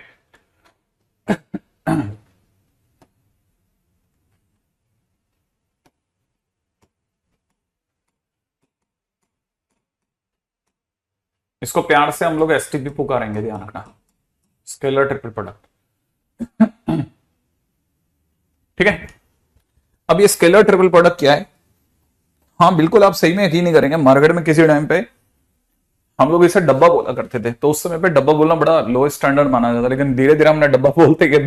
इसको प्यार से हम लोग एसटीपी पुकारेंगे, ध्यान रखना, स्केलर ट्रिपल प्रोडक्ट। ठीक है, अब ये स्केलर ट्रिपल प्रोडक्ट क्या है? हाँ बिल्कुल, आप सही में यकीन नहीं करेंगे, मार्केट में किसी टाइम पे हम लोग इसे डब्बा बोला करते थे, तो उस समय पे डब्बा बोलना बड़ा लो स्टैंडर्ड माना जाता, लेकिन धीरे धीरे हमने डब्बा बोलते गए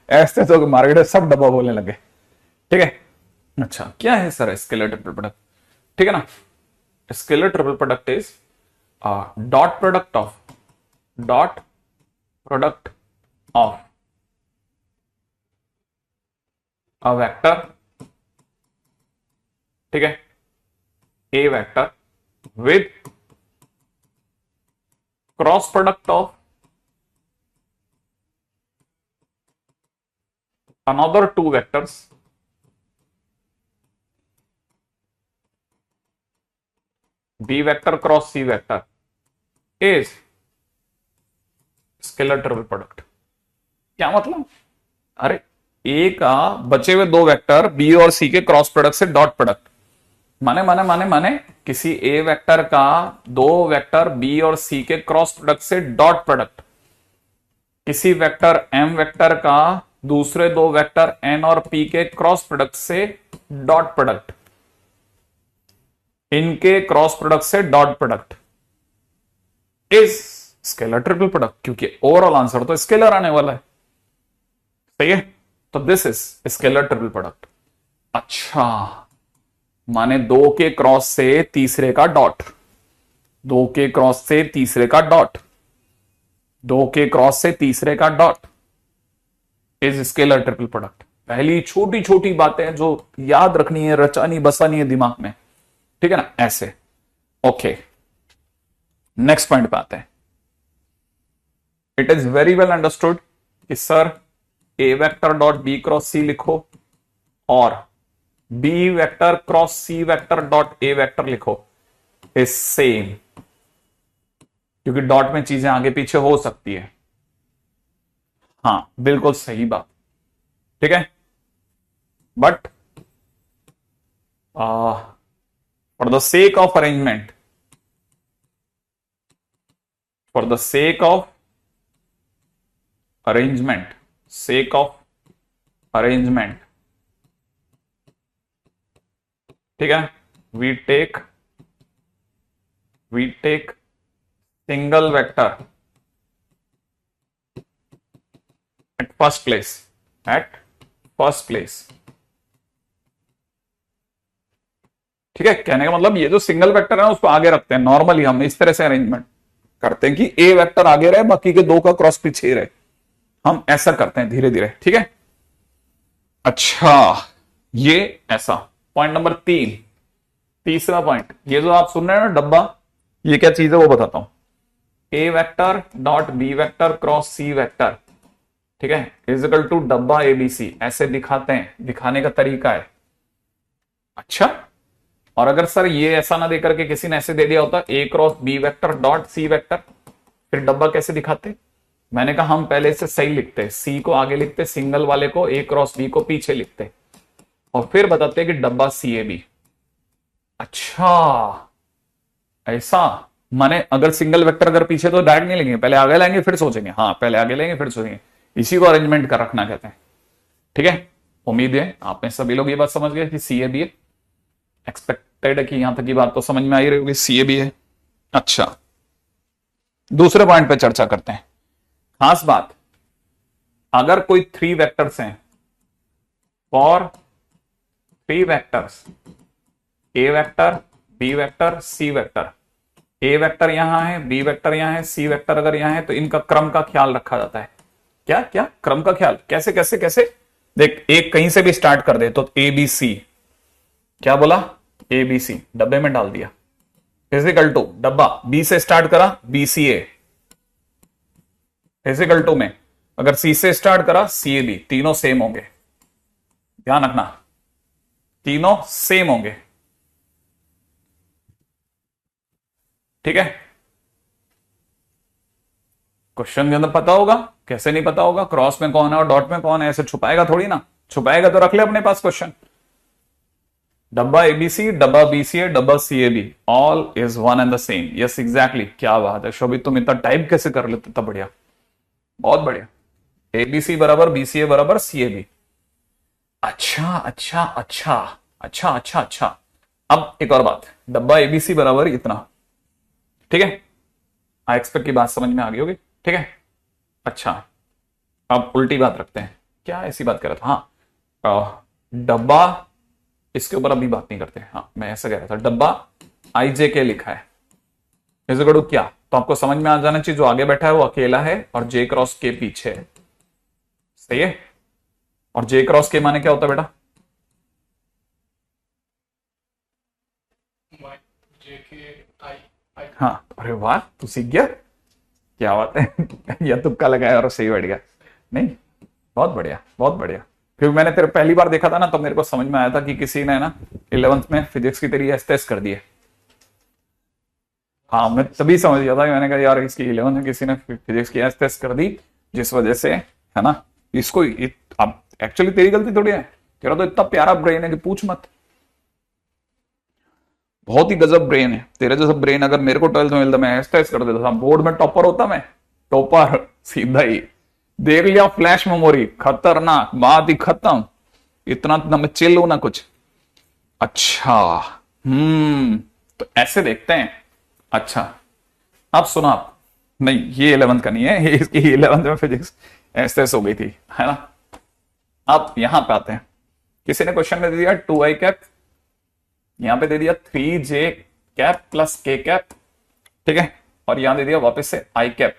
ऐसे तो मार्केट में सब डब्बा बोलने लगे। ठीक है, अच्छा क्या है सर स्केलर ट्रिपल प्रोडक्ट? ठीक है ना, scalar triple product is dot product of a vector, ठीक है, A vector with cross product of another two vectors b vector cross c vector is scalar triple product. क्या मतलब? अरे ए का बचे हुए दो वेक्टर बी और सी के क्रॉस प्रोडक्ट से डॉट प्रोडक्ट, माने किसी ए वेक्टर का दो वेक्टर बी और सी के क्रॉस प्रोडक्ट से डॉट प्रोडक्ट, किसी वेक्टर एम वेक्टर का दूसरे दो वेक्टर एन और पी के क्रॉस प्रोडक्ट से डॉट प्रोडक्ट, इनके क्रॉस प्रोडक्ट से dot product is scalar triple product, क्योंकि ओवरऑल आंसर तो स्केलर आने वाला है। सही है, तो this is scalar triple product. अच्छा, माने दो के क्रॉस से तीसरे का डॉट, दो के क्रॉस से तीसरे का डॉट, दो के क्रॉस से तीसरे का dot is scalar triple product. पहली छोटी छोटी बातें जो याद रखनी है, रचानी बसानी है दिमाग में, ठीक है ना, ऐसे। ओके, नेक्स्ट पॉइंट पे आते हैं। It is very well understood कि sir A vector dot B cross C लिखो और B vector cross C vector dot A vector लिखो इज सेम, क्योंकि डॉट में चीजें आगे पीछे हो सकती है। हाँ बिल्कुल सही बात, ठीक है, but for the sake of arrangement, for the sake of arrangement, sake of arrangement, ठीक है, we take single vector at first place, at first place. ठीक है, कहने का मतलब ये जो सिंगल वेक्टर है उसको आगे रखते हैं। नॉर्मली हम इस तरह से अरेंजमेंट करते हैं कि ए वेक्टर आगे रहे, बाकी के दो का क्रॉस पीछे रहे, हम ऐसा करते हैं धीरे धीरे। ठीक है, अच्छा ये ऐसा। पॉइंट नंबर 3, तीसरा पॉइंट, ये जो आप सुन रहे हैं ना डब्बा, ये क्या चीज है वो बताता हूं। A vector dot B vector cross C vector, ठीक है, इज इक्वल टू डब्बा एबीसी, ऐसे दिखाते हैं, दिखाने का तरीका है। अच्छा, और अगर सर ये ऐसा ना देकर के किसी ने ऐसे दे दिया होता A cross B vector dot C vector, फिर डब्बा कैसे दिखाते? मैंने कहा हम पहले से सही लिखते, सी को आगे लिखते, सिंगल वाले को ए क्रॉस बी को पीछे लिखते, और फिर बताते कि डब्बा सी ए बी। अच्छा ऐसा, माने अगर सिंगल वेक्टर अगर पीछे तो डायरेक्ट नहीं लेंगे, पहले आगे लेंगे फिर सोचेंगे, हाँ पहले आगे लेंगे फिर सोचेंगे, इसी को अरेंजमेंट कर रखना कहते हैं। ठीक है, उम्मीद है आप में सभी लोग ये बात समझ गए कि सी ए बी है। एक्सपेक्टेड है कि यहां तक की बात तो समझ में आई रही होगी, सी ए बी है। अच्छा, दूसरे पॉइंट पे चर्चा करते हैं। खास बात, अगर कोई थ्री वेक्टर्स हैं, for three vectors, A vector, B vector, C vector, A vector यहां है, बी वेक्टर यहां है, सी वेक्टर अगर यहां है, तो इनका क्रम का ख्याल रखा जाता है। क्या क्या क्रम का ख्याल? कैसे कैसे कैसे? देख, एक कहीं से भी स्टार्ट कर दे तो ए बी सी, क्या बोला? ए बी सी डब्बे में डाल दिया, फिजिकल टू डब्बा, बी से स्टार्ट करा B C A, physical two में अगर सी से स्टार्ट करा सी ए बी, तीनों सेम होंगे, ध्यान रखना तीनों सेम होंगे। ठीक है, क्वेश्चन के अंदर पता होगा, कैसे नहीं पता होगा? क्रॉस में कौन है और डॉट में कौन है, ऐसे छुपाएगा थोड़ी ना, छुपाएगा तो रख ले अपने पास क्वेश्चन। डब्बा एबीसी, डब्बा बीसीए, डब्बा CAB, all is one and the same. Yes exactly, क्या बात है शोभित, तुम इतना टाइप कैसे कर लेते? इतना बढ़िया, बहुत बढ़िया। एबीसी बराबर बीसीए बराबर सीएबी। अच्छा अच्छा अच्छा अच्छा अच्छा अच्छा। अब एक और बात, डब्बा एबीसी बराबर इतना, ठीक है, आई एक्सपेक्ट की बात समझ में आ गई होगी। ठीक है, अच्छा अब उल्टी बात रखते हैं। क्या ऐसी बात कर रहा था? हाँ, डब्बा, इसके ऊपर अभी बात नहीं करते। हाँ मैं ऐसा कह रहा था, डब्बा आई जे के लिखा है, इज इक्वल टू क्या? तो आपको समझ में आ जाना चाहिए जो आगे बैठा है वो अकेला है और जे क्रॉस के पीछे है। सही है, और जे क्रॉस के माने क्या होता है बेटा? हाँ, अरे वाह तू सीख गया, क्या बात है या तुक्का लगाया और सही बैठ गया। नहीं, बहुत बढ़िया बहुत बढ़िया। क्योंकि मैंने तेरे पहली बार देखा था ना, तो मेरे को समझ में आया था कि किसी ने ना 11th में फिजिक्स की तेरी एस्टेस कर दी है। हाँ मैं तभी समझ गया था कि मैंने कहा यार इसकी 11th में किसी ने फिजिक्स की एस्टेस कर दी, जिस वजह से, है ना, इसको अब एक्चुअली तेरी गलती थोड़ी है, तेरा तो इतना प्यारा ब्रेन है कि पूछ मत, बहुत ही गजब ब्रेन है। तेरे जैसा ब्रेन अगर मेरे को 12th में मिलता, मैं एस्टेस कर देता था, बोर्ड में टॉपर होता मैं, टॉपर सीधा ही। देख लिया फ्लैश मेमोरी, खतरनाक, बात ही खत्म, इतना ना मैं चिल हूं ना कुछ। अच्छा, तो ऐसे देखते हैं। अच्छा अब सुनो आप, नहीं ये 11th का नहीं है, ये इसकी 11th में फिजिक्स ऐसे हो गई थी, है ना। अब यहां पे आते हैं, किसी ने क्वेश्चन में दे दिया 2i कैप, यहां पे दे दिया 3j cap plus k cap, ठीक है, और यहां दे दिया वापस से i कैप,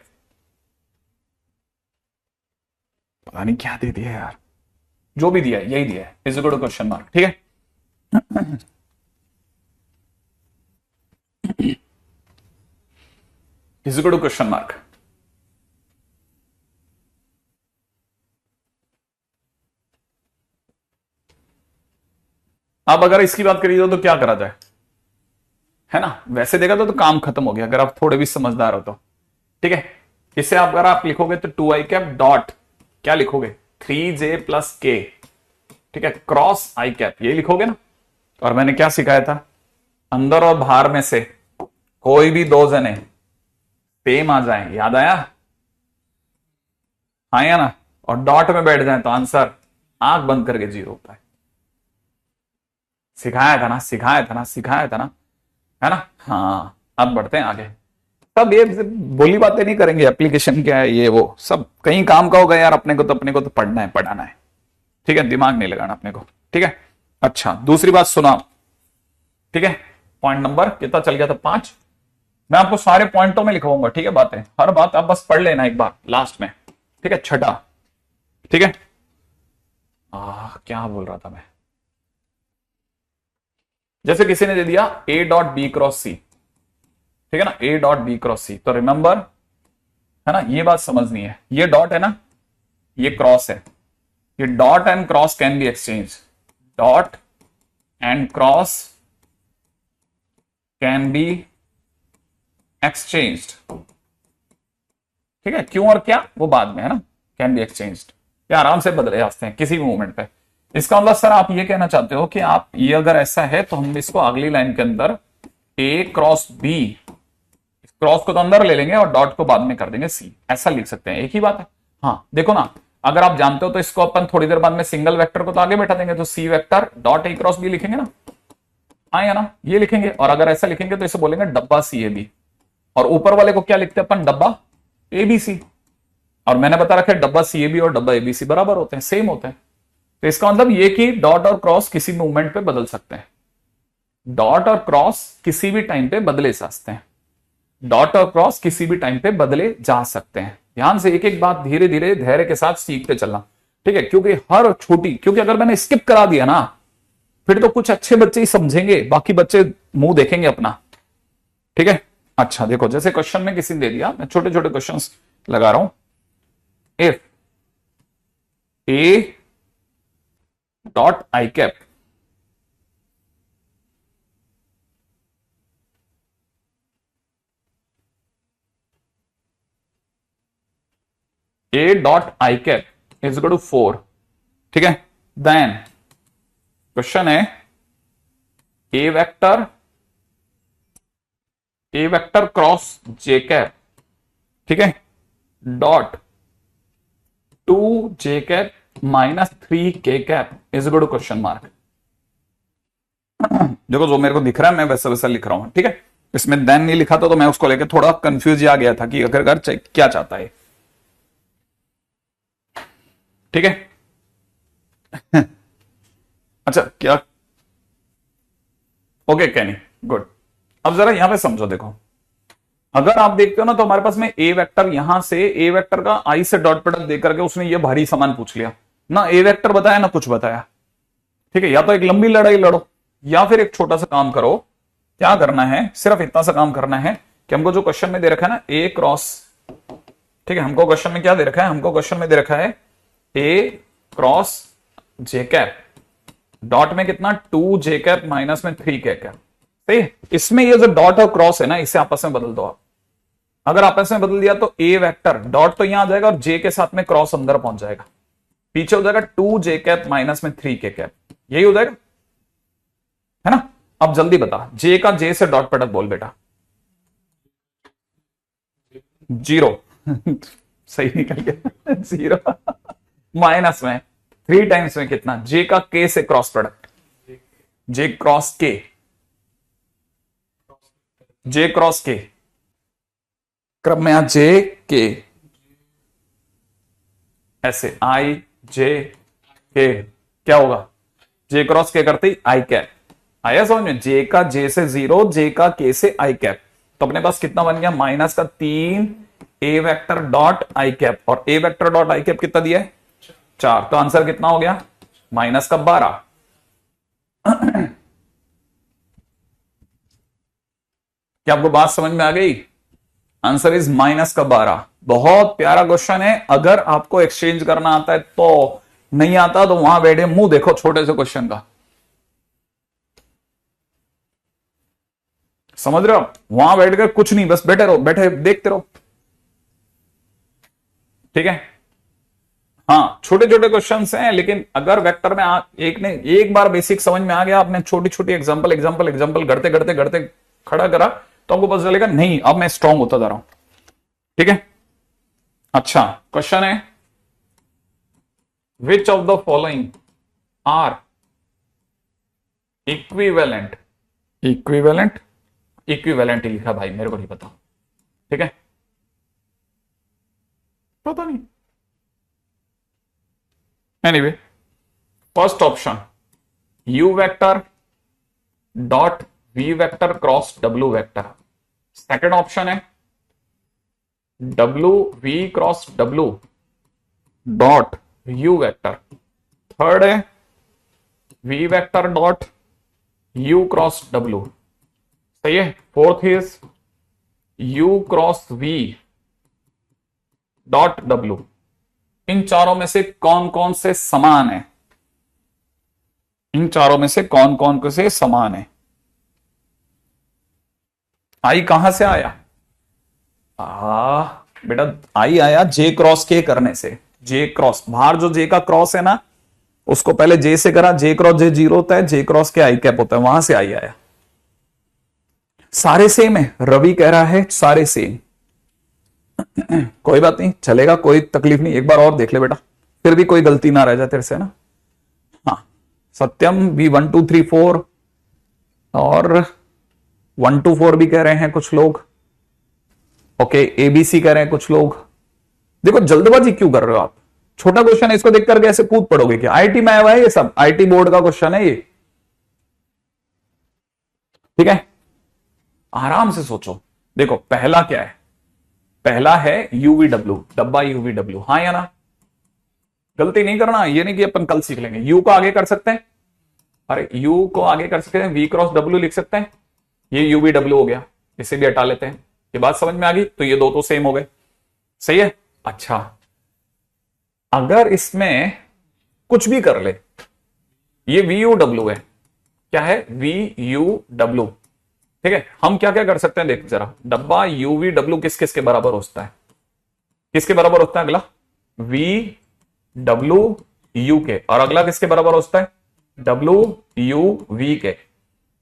पता नहीं क्या दे दिया यार, जो भी दिया है यही दिया है, is equal to question mark. ठीक है, is equal to question mark. अब अगर इसकी बात करिए तो क्या करा जाए, है ना, वैसे देखा तो काम खत्म हो गया अगर आप थोड़े भी समझदार हो तो। ठीक है, इसे आप अगर आप लिखोगे तो 2i कैप डॉट क्या लिखोगे, 3j प्लस k, ठीक है, क्रॉस i कैप, ये लिखोगे ना। और मैंने क्या सिखाया था, अंदर और बाहर में से कोई भी दो जने सेम आ जाए, याद आया? आया ना, और डॉट में बैठ जाए तो आंसर आंख बंद करके 0 होता है। सिखाया था ना, सिखाया था ना, सिखाया था ना, है ना। हाँ अब बढ़ते हैं आगे। तब ये बोली बातें नहीं करेंगे, एप्लीकेशन क्या है ये वो सब कहीं काम का होगा यार, अपने को तो पढ़ना है पढ़ाना है, ठीक है, दिमाग नहीं लगाना अपने को। ठीक है, अच्छा दूसरी बात सुना, ठीक है, पॉइंट नंबर कितना चल गया था, 5। मैं आपको सारे पॉइंटों में लिखवाऊंगा, ठीक है, बातें हर बात आप बस पढ़ लेना एक बार लास्ट में, ठीक है, छठा, ठीक है। क्या बोल रहा था मैं, जैसे किसी ने दे दिया a डॉट बी क्रॉस सी, ठीक है ना, a डॉट बी क्रॉस सी, तो रिमेंबर, है ना, ये बात समझनी है, ये डॉट है ना, ये क्रॉस है, ये dot and cross can be exchange, dot and cross can be exchanged, ठीक है, क्यों और क्या वो बाद में है ना, कैन बी एक्सचेंज्ड, ये आराम से बदले जा सकते हैं किसी भी मोमेंट पे। इसका मतलब सर आप ये कहना चाहते हो कि आप ये अगर ऐसा है तो हम इसको अगली लाइन के अंदर ए क्रॉस बी, क्रॉस को तो अंदर ले लेंगे और डॉट को बाद में कर देंगे सी, ऐसा लिख सकते हैं, एक ही बात है। हाँ देखो ना, अगर आप जानते हो तो इसको अपन थोड़ी देर बाद में सिंगल वेक्टर को तो आगे बैठा देंगे, तो C vector dot A cross B लिखेंगे ना, आएगा ना, ये लिखेंगे। और अगर ऐसा लिखेंगे तो इसे बोलेंगे डब्बा सी ए बी, और ऊपर वाले को क्या लिखते हैं अपन, डब्बा ए बी सी। और मैंने बता रखा है डब्बा सी ए बी और डब्बा ए बी सी बराबर होते हैं, सेम होते हैं। तो इसका मतलब ये कि डॉट और क्रॉस किसी मूवमेंट पे बदल सकते हैं, डॉट और क्रॉस किसी भी टाइम पे बदले जा सकते हैं, डॉट और क्रॉस किसी भी टाइम पे बदले जा सकते हैं। ध्यान से एक एक बात धीरे धीरे धैर्य के साथ सीखते चलना, ठीक है, क्योंकि हर छोटी, क्योंकि अगर मैंने स्किप करा दिया ना फिर तो कुछ अच्छे बच्चे ही समझेंगे, बाकी बच्चे मुंह देखेंगे अपना, ठीक है। अच्छा देखो, जैसे क्वेश्चन में किसी ने दे दिया, मैं छोटे छोटे क्वेश्चन लगा रहा हूं, if A dot I cap A dot I cap is equal to 4, ठीक है, देन क्वेश्चन है A vector cross J cap, ठीक है, dot 2 J cap minus 3 K cap is equal to question mark. देखो जो मेरे को दिख रहा है मैं वैसा वैसा लिख रहा हूं, ठीक है, इसमें देन नहीं लिखा था तो मैं उसको लेकर थोड़ा कंफ्यूज आ गया था कि अगर क्या चाहता है, ठीक है। अच्छा क्या, ओके कैनी, गुड। अब जरा यहां पे समझो, देखो अगर आप देखते हो ना तो हमारे पास में ए वेक्टर, यहां से ए वेक्टर का आई से डॉट प्रोडक्ट देख करके उसने ये भारी सामान पूछ लिया ना, ए वेक्टर बताया ना कुछ बताया, ठीक है। या तो एक लंबी लड़ाई लड़ो या फिर एक छोटा सा काम करो। क्या करना है, सिर्फ इतना सा काम करना है कि हमको जो क्वेश्चन में दे रखा है ना ए क्रॉस, ठीक है, हमको क्वेश्चन में क्या दे रखा है, हमको क्वेश्चन में दे रखा है ए क्रॉस जे कैप, डॉट में कितना 2 जे कैप माइनस में 3 के कैप, सही है। इसमें ये जो डॉट और क्रॉस है ना, इसे आपस में बदल दो आप। अगर आपस में बदल दिया तो ए वेक्टर डॉट तो यहां आ जाएगा और जे के साथ में क्रॉस अंदर पहुंच जाएगा, पीछे हो जाएगा 2 जे कैप माइनस में 3 के कैप, यही हो जाएगा, है ना। अब जल्दी बता, जे का जे से डॉट प्रोडक्ट बोल बेटा, 0 सही निकल गया 0 माइनस में 3 टाइम्स में कितना, जे का के से क्रॉस प्रोडक्ट, जे क्रॉस के, जे क्रॉस के क्रम में आ जे के, ऐसे आई जे के, क्या होगा, जे क्रॉस के करते ही आई कैप, आया समझ में, जे का जे से 0, जे का के से आई कैप, तो अपने पास कितना बन गया, माइनस का 3 ए वेक्टर डॉट आई कैप, और ए वेक्टर डॉट आई कैप कितना दिया है 4, तो आंसर कितना हो गया माइनस का 12। क्या आपको बात समझ में आ गई, आंसर इज माइनस का 12। बहुत प्यारा क्वेश्चन है, अगर आपको एक्सचेंज करना आता है तो, नहीं आता तो वहां बैठे मुंह देखो छोटे से क्वेश्चन का, समझ रहे हो, वहां बैठ कर कुछ नहीं, बस बैठे रहो, बैठे देखते रहो, ठीक है। हाँ छोटे छोटे क्वेश्चंस हैं, लेकिन अगर वेक्टर में एक बार बेसिक समझ में आ गया, आपने छोटी छोटी एग्जांपल एग्जांपल एग्जांपल करते करते करते खड़ा करा तो आपको पता चलेगा नहीं अब मैं स्ट्रांग होता जा रहा हूं, ठीक है। अच्छा क्वेश्चन है, which of the following are equivalent, equivalent equivalent ही लिखा भाई, मेरे को नहीं पता, ठीक है, पता नहीं, anyway first option u vector dot v vector cross w vector, second option है w v cross w dot u vector, third है v vector dot u cross w, सही है, fourth is u cross v dot w। इन चारों में से कौन कौन से समान है, इन चारों में से कौन कौन से समान है, आई कहां से आया, बेटा आई आया जे क्रॉस के करने से, जे क्रॉस बाहर जो जे का क्रॉस है ना उसको पहले जे से करा, जे क्रॉस जे जीरो होता है, जे क्रॉस के आई कैप होता है, वहां से आई आया। सारे सेम है, रवि कह रहा है सारे सेम। कोई बात नहीं, चलेगा, कोई तकलीफ नहीं, एक बार और देख ले बेटा, फिर भी कोई गलती ना रह जाए तेरे से ना। हाँ सत्यम भी 1 2 3 4 और 1 2 4 भी कह रहे हैं कुछ लोग। ओके एबीसी कह रहे हैं कुछ लोग। देखो जल्दबाजी क्यों कर रहे हो आप, छोटा क्वेश्चन है, इसको देख करके ऐसे कूद पड़ोगे क्या? आईटी में आया हुआ है ये सब, आईटी बोर्ड का क्वेश्चन है ये, ठीक है, आराम से सोचो। देखो पहला क्या है, पहला है यूवीडब्ल्यू, डब्बा यूवीडब्ल्यू, हाँ या ना? गलती नहीं करना, ये नहीं कि अपन कल सीख लेंगे। यू को आगे कर सकते हैं, अरे यू को आगे कर सकते हैं, वी क्रॉस डब्ल्यू लिख सकते हैं, ये यूवीडब्ल्यू हो गया, इसे भी हटा लेते हैं। ये बात समझ में आ गई? तो ये दो तो सेम हो गए, सही है। अच्छा अगर इसमें कुछ भी कर ले, ये वी यू डब्ल्यू है, क्या है? वी यू डब्ल्यू, ठीक है। हम क्या क्या कर सकते हैं देख जरा, डब्बा यूवी डब्ल्यू किस किस के बराबर होता है, किसके बराबर होता है? अगला वी डब्ल्यू यू के, और अगला किसके बराबर होता है? डब्ल्यू यू वी के।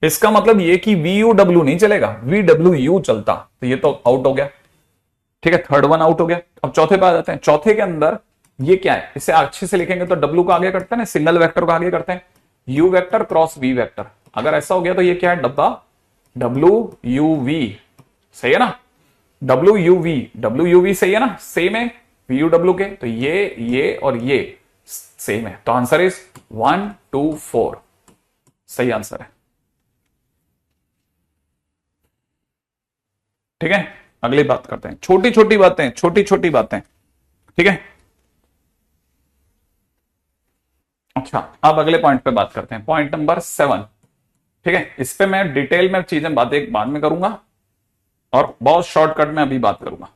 इसका मतलब ये कि वी यू डब्ल्यू नहीं चलेगा, वी डब्ल्यू यू चलता, तो ये तो आउट हो गया, ठीक है, थर्ड वन आउट हो गया। अब चौथे पे आ जाते हैं। चौथे के अंदर ये क्या है, इसे अच्छे से लिखेंगे तो डब्ल्यू को आगे करते हैं ना, सिंगल वेक्टर को आगे करते हैं, U vector cross V vector. अगर ऐसा हो गया तो ये क्या है? डब्बा डब्ल्यू यू वी, सही है ना? डब्ल्यू यू वी सही है ना, सेम है वी यू डब्ल्यू के, तो ये और ये सेम है, तो आंसर इज 1 2 4, सही आंसर है, ठीक है। अगली बात करते हैं, छोटी छोटी बातें, छोटी छोटी बातें, ठीक है। अच्छा अब अगले पॉइंट पे बात करते हैं, पॉइंट नंबर 7, ठीक है। इस पे मैं डिटेल में चीजें बातें बाद में करूंगा और बहुत शॉर्टकट में अभी बात करूंगा।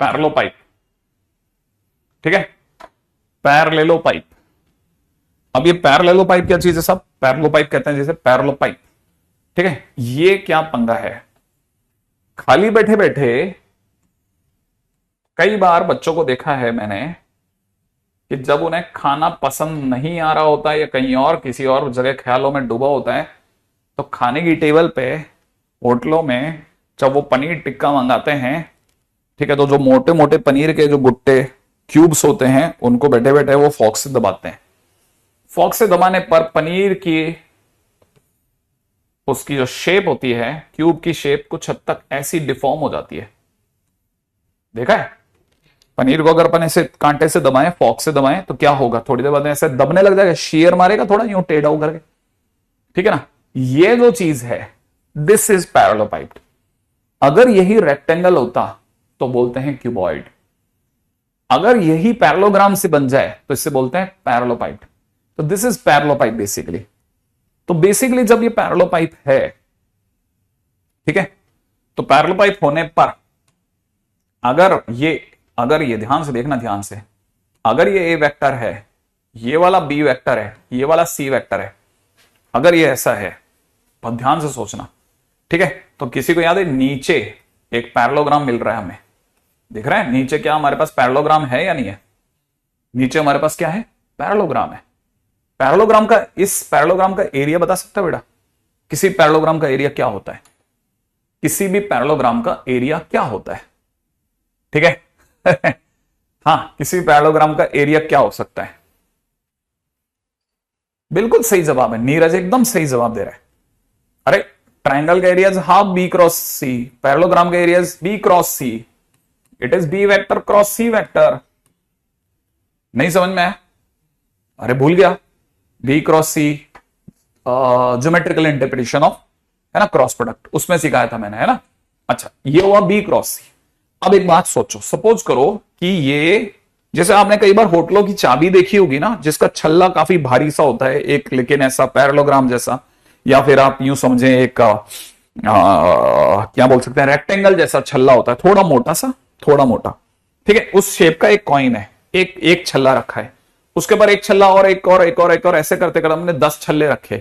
पैरेलल पाइप, ठीक है, पैरेलल पाइप। अब ये पैरेलल पाइप क्या चीज है? सब पैरेलल पाइप कहते हैं जैसे पैरेलल पाइप, ठीक है। ये क्या पंगा है, खाली बैठे बैठे कई बार बच्चों को देखा है मैंने कि जब उन्हें खाना पसंद नहीं आ रहा होता है या कहीं और किसी और जगह ख्यालों में डूबा होता है, तो खाने की टेबल पे होटलों में जब वो पनीर टिक्का मंगाते हैं, ठीक है, तो जो मोटे मोटे पनीर के जो गुट्टे क्यूब्स होते हैं उनको बैठे बैठे वो फॉक से दबाते हैं। फॉक से दबाने पर पनीर की उसकी जो शेप होती है, क्यूब की शेप कुछ हद तक ऐसी डिफॉर्म हो जाती है। देखा है? पनीर को अगर अपन ऐसे कांटे से दबाएं, फॉक से दबाएं, तो क्या होगा? थोड़ी देर बाद ऐसे दबने लग जाएगा, शेयर मारेगा थोड़ा यूं टेढ़ा होकर के, ठीक है ना। ये जो चीज है, दिस इज पैरेलल पाइप। अगर यही रेक्टेंगल होता तो बोलते हैं क्यूबॉइड, अगर यही पैरेललोग्राम से बन जाए तो इससे बोलते हैं पैरेलल पाइप। तो this is parallel pipe basically. तो बेसिकली जब ये पैरेलल पाइप है, ठीक है, तो पैरेलल पाइप होने पर अगर ये ध्यान से देखना, ध्यान से, अगर ये ए वेक्टर है, ये वाला बी वेक्टर है, ये वाला सी वेक्टर है, अगर ये ऐसा है, बहुत ध्यान से सोचना, ठीक है। तो किसी को याद है नीचे एक पैरेललोग्राम मिल रहा है हमें, दिख रहा है नीचे क्या हमारे पास पैरेललोग्राम है या नहीं है? नीचे हमारे पास क्या है? पैरेललोग्राम है। पैरेललोग्राम का, इस पैरेललोग्राम का एरिया बता सकता है बेटा? किसी पैरेललोग्राम का एरिया क्या होता है? किसी भी पैरेललोग्राम का एरिया क्या होता है? ठीक है। हाँ, किसी पैरेललोग्राम का एरिया क्या हो सकता है? बिल्कुल सही जवाब है, नीरज एकदम सही जवाब दे रहा है। अरे ट्राइंगल का area half B cross C, parallelogram का area B cross C, it is B vector cross C vector. नहीं समझ में आया? अरे भूल गया, B cross C geometrical interpretation of, है ना, क्रॉस प्रोडक्ट, उसमें सिखाया था मैंने, है ना। अच्छा ये हुआ बी क्रॉस सी। अब एक बात सोचो, सपोज करो कि ये, जैसे आपने कई बार होटलों की चाबी देखी होगी ना, जिसका छल्ला काफी भारी सा होता है एक, लेकिन ऐसा पैरेललोग्राम जैसा, या फिर आप यूं समझें एक क्या बोल सकते हैं, रेक्टेंगल जैसा छल्ला होता है, थोड़ा मोटा सा, थोड़ा मोटा, ठीक है, उस शेप का एक कॉइन है, एक छल्ला रखा है, उसके ऊपर एक छल्ला और एक और एक और एक और ऐसे करते करते हमने 10 छल्ले रखे।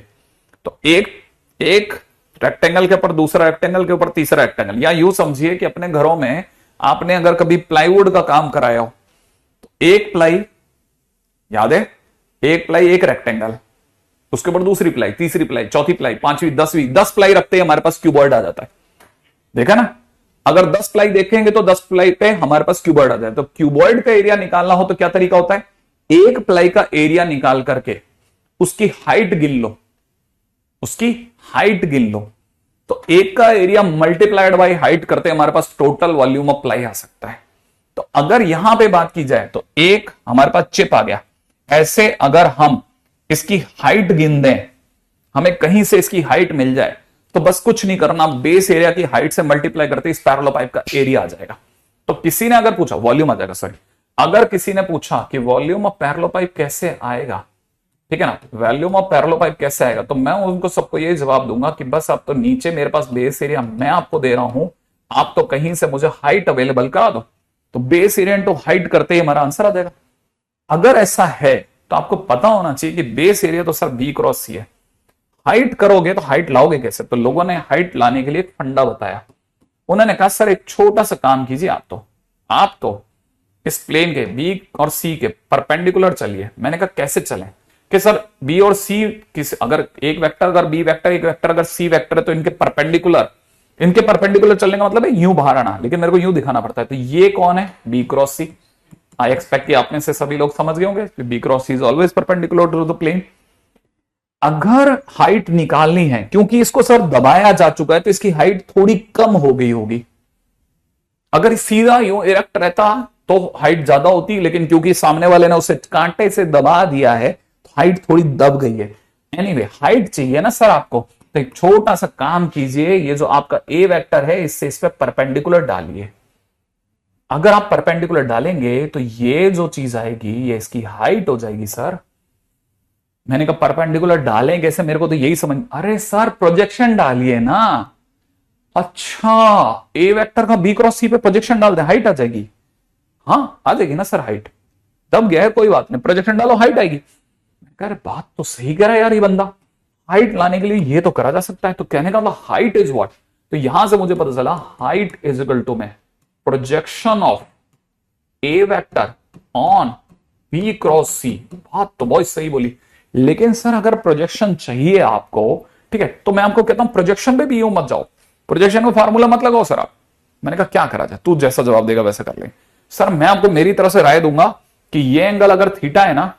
तो एक रेक्टेंगल के ऊपर दूसरा रेक्टेंगल के ऊपर तीसरा रेक्टेंगल, या यूं समझिए कि अपने घरों में आपने अगर कभी प्लाईवुड का काम कराया हो तो एक प्लाई, याद है, एक प्लाई एक रेक्टेंगल, उसके ऊपर दूसरी प्लाई, तीसरी प्लाई, चौथी प्लाई, पांचवी, 10वीं, 10 प्लाई रखते हैं हमारे पास क्यूबॉइड आ जाता है। देखा ना, अगर 10 प्लाई देखेंगे तो 10 प्लाई पे हमारे पास क्यूबॉइड आ जाए। तो क्यूबॉइड का एरिया निकालना हो तो क्या तरीका होता है, एक प्लाई का एरिया निकाल करके उसकी हाइट गिन लो, उसकी हाइट गिन लो, तो एक का एरिया मल्टीप्लाइड बाय हाइट करते हमारे पास टोटल वॉल्यूम ऑफ प्लाई आ सकता है। तो अगर यहां पे बात की जाए तो एक हमारे पास चिप आ गया, ऐसे अगर हम इसकी हाइट गिन दें, हमें कहीं से इसकी हाइट मिल जाए तो बस कुछ नहीं करना, बेस एरिया की हाइट से मल्टीप्लाई करते इस पैरेलल का एरिया आ जाएगा। तो किसी ने अगर पूछा, वॉल्यूम आ जाएगा, सॉरी, अगर किसी ने पूछा कि वॉल्यूम ऑफ पैरेलल कैसे आएगा, ठीक है ना, वॉल्यूम ऑफ पैरेलल कैसे आएगा, तो मैं उनको सबको ये जवाब दूंगा कि बस आप तो नीचे मेरे पास बेस एरिया मैं आपको दे रहा हूं, आप तो कहीं से मुझे हाइट अवेलेबल करा दो, तो बेस एरिया इंटू हाइट करते ही हमारा आंसर आ जाएगा। अगर ऐसा है तो आपको पता होना चाहिए कि बेस एरिया तो सर बी क्रॉस सी है, हाइट करोगे तो हाइट लाओगे कैसे, तो लोगों ने हाइट लाने के लिए एक फंडा बताया। उन्होंने कहा सर एक छोटा सा काम कीजिए, आप तो इस प्लेन के बी और सी के परपेंडिकुलर चलिए। मैंने कहा कैसे चलें, कि सर बी और सी किस, अगर एक वेक्टर अगर बी वेक्टर, एक वेक्टर अगर सी वेक्टर है, तो इनके परपेंडिकुलर चलने का मतलब है यूं बाहर आना, लेकिन मेरे को यूं दिखाना पड़ता है। तो ये कौन है, B cross C. I expect कि आप में से सभी लोग समझ गए होंगे B cross C is always perpendicular to the plane. अगर हाइट निकालनी है, क्योंकि इसको सर दबाया जा चुका है तो इसकी हाइट थोड़ी कम हो गई होगी। अगर सीधा यूं इरेक्ट रहता तो हाइट ज्यादा होती, लेकिन क्योंकि सामने वाले ने उसे कांटे से दबा दिया है तो हाइट थोड़ी दब गई है। एनीवे, हाइट चाहिए ना सर आपको, तो एक छोटा सा काम कीजिए, ये जो आपका ए वेक्टर है इससे इस पे परपेंडिकुलर डालिए। अगर आप परपेंडिकुलर डालेंगे तो ये जो चीज आएगी ये इसकी हाइट हो जाएगी सर। मैंने कहा परपेंडिकुलर डालें कैसे, मेरे को तो यही समझ, अरे सर प्रोजेक्शन डालिए ना। अच्छा, ए वेक्टर का बी क्रॉस सी पे प्रोजेक्शन डाल दे, हाइट आ जाएगी। हाँ आ जाएगी ना सर, हाइट दब गया है, कोई बात नहीं, प्रोजेक्शन डालो हाइट आएगी। कह रहे बात तो सही कह रहा है यार ये बंदा, हाइट लाने के लिए ये तो करा जा सकता है। तो कहने का मतलब हाइट इज व्हाट, तो यहां से मुझे पता चला हाइट इज इक्वल टू में projection of A vector on B cross C. बात तो बहुत सही बोली, लेकिन सर अगर प्रोजेक्शन चाहिए आपको, ठीक है, तो मैं आपको कहता हूं प्रोजेक्शन पे भी यूं मत जाओ, प्रोजेक्शन का फार्मूला मत लगाओ सर आप। मैंने कहा क्या करा जाए, तू जैसा जवाब देगा वैसा कर ले। सर मैं आपको मेरी तरफ से राय दूंगा कि ये एंगल अगर थीटा है ना,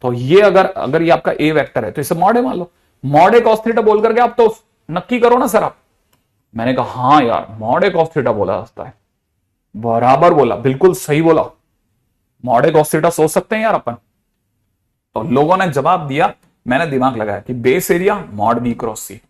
तो ये अगर ये आपका ए वेक्टर है तो इसे मॉड ए मान लो, मॉड ए कॉस थीटा बोल करके आप तो नक्की करो ना सर आप। मैंने कहा हाँ यार मॉड ए कॉस थीटा बोला जाता है, बराबर बोला, बिल्कुल सही बोला, मॉड ए कॉस थीटा सोच सकते हैं यार अपन। तो लोगों ने जवाब दिया, मैंने दिमाग लगाया कि base area mod B cross C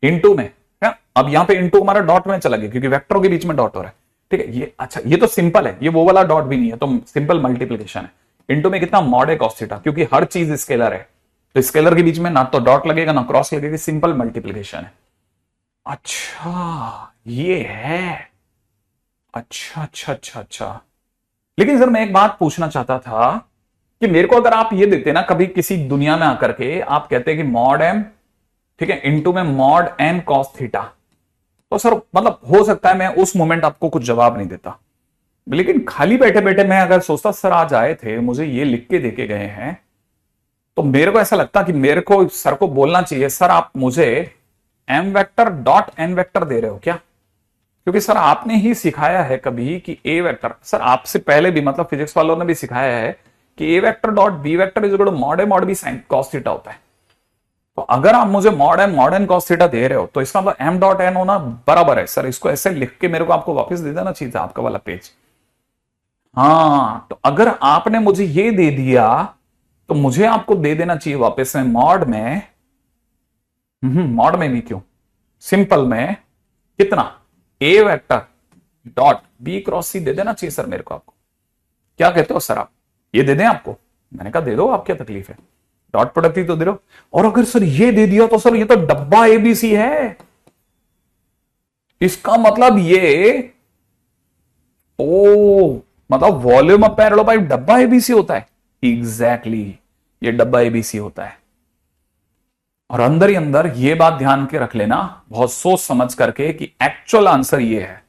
into में है। अब यहां पे इनटू हमारा डॉट में चला गया क्योंकि वेक्टरों के बीच में डॉट हो रहा है, ठीक है। ये अच्छा, ये तो सिंपल है, ये वो वाला डॉट भी नहीं है, तो सिंपल मल्टीप्लीकेशन है। इनटू में कितना, मॉड ए कॉस थीटा, क्योंकि हर चीज स्केलर है तो स्केलर के बीच में ना तो डॉट लगेगा ना क्रॉस लगेगा, सिंपल मल्टीप्लीकेशन है। अच्छा ये है, अच्छा अच्छा अच्छा अच्छा। लेकिन सर मैं एक बात पूछना चाहता था कि मेरे को अगर आप ये देते ना कभी किसी दुनिया में आकर के, आप कहते कि मॉड एम, ठीक है, इनटू में मॉड एन कॉस थीटा, तो सर मतलब हो सकता है मैं उस मोमेंट आपको कुछ जवाब नहीं देता। लेकिन खाली बैठे बैठे मैं अगर सोचता सर आज आए थे मुझे ये लिख के देके गए हैं, तो मेरे को ऐसा लगता कि मेरे को सर को बोलना चाहिए सर आप मुझे M vector dot N vector दे रहे हो क्या, क्योंकि सर आपने ही सिखाया है कभी कि ए वेक्टर, सर आपसे पहले भी मतलब फिजिक्स वालों ने भी सिखाया है कि A vector dot B vector is equal to mod A mod B sine cos theta होता है। तो अगर आप मुझे mod M mod N cos theta दे रहे हो तो इसका मतलब एम डॉट एन होना बराबर है। सर इसको ऐसे लिख के मेरे को आपको वापस दे देना चाहिए था आपका वाला पेज। हाँ, तो अगर आपने मुझे ये दे दिया तो मुझे आपको दे देना चाहिए वापस में मॉड में, मॉड में भी क्यों, सिंपल में कितना, ए वेक्टर डॉट बी क्रॉस सी दे देना चाहिए सर मेरे को। आपको क्या कहते हो सर आप, ये दे दें आपको? मैंने कहा दे दो, आप क्या तकलीफ है, डॉट प्रोडक्ट ही तो दे दो। और अगर सर ये दे दिया तो सर ये तो डब्बा एबीसी है, इसका मतलब ये, ओ मतलब वॉल्यूम ऑफ पैरेलल डब्बा एबीसी होता है। एग्जैक्टली, ये डब्बा एबीसी होता है। और अंदर ही अंदर ये बात ध्यान के रख लेना, बहुत सोच समझ करके, कि एक्चुअल आंसर ये है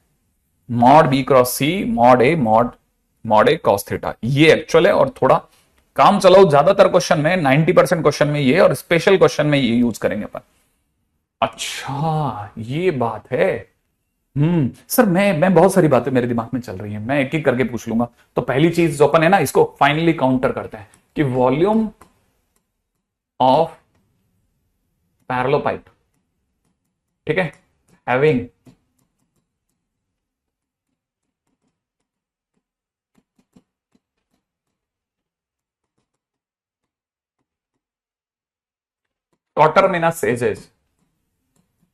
मॉड बी क्रॉस सी मॉड ए कॉस थीटा, ये एक्चुअल है। और थोड़ा काम चलाओ, ज्यादातर क्वेश्चन में 90% क्वेश्चन में ये, और स्पेशल क्वेश्चन में ये यूज करेंगे अपन। अच्छा ये बात है। सर मैं बहुत सारी बातें मेरे दिमाग में चल रही हैं, मैं एक एक करके पूछ लूंगा। तो पहली चीज जो अपन है ना, इसको फाइनली काउंटर करते हैं कि वॉल्यूम ऑफ पैरेलल पाइप, ठीक है, having coterminous edges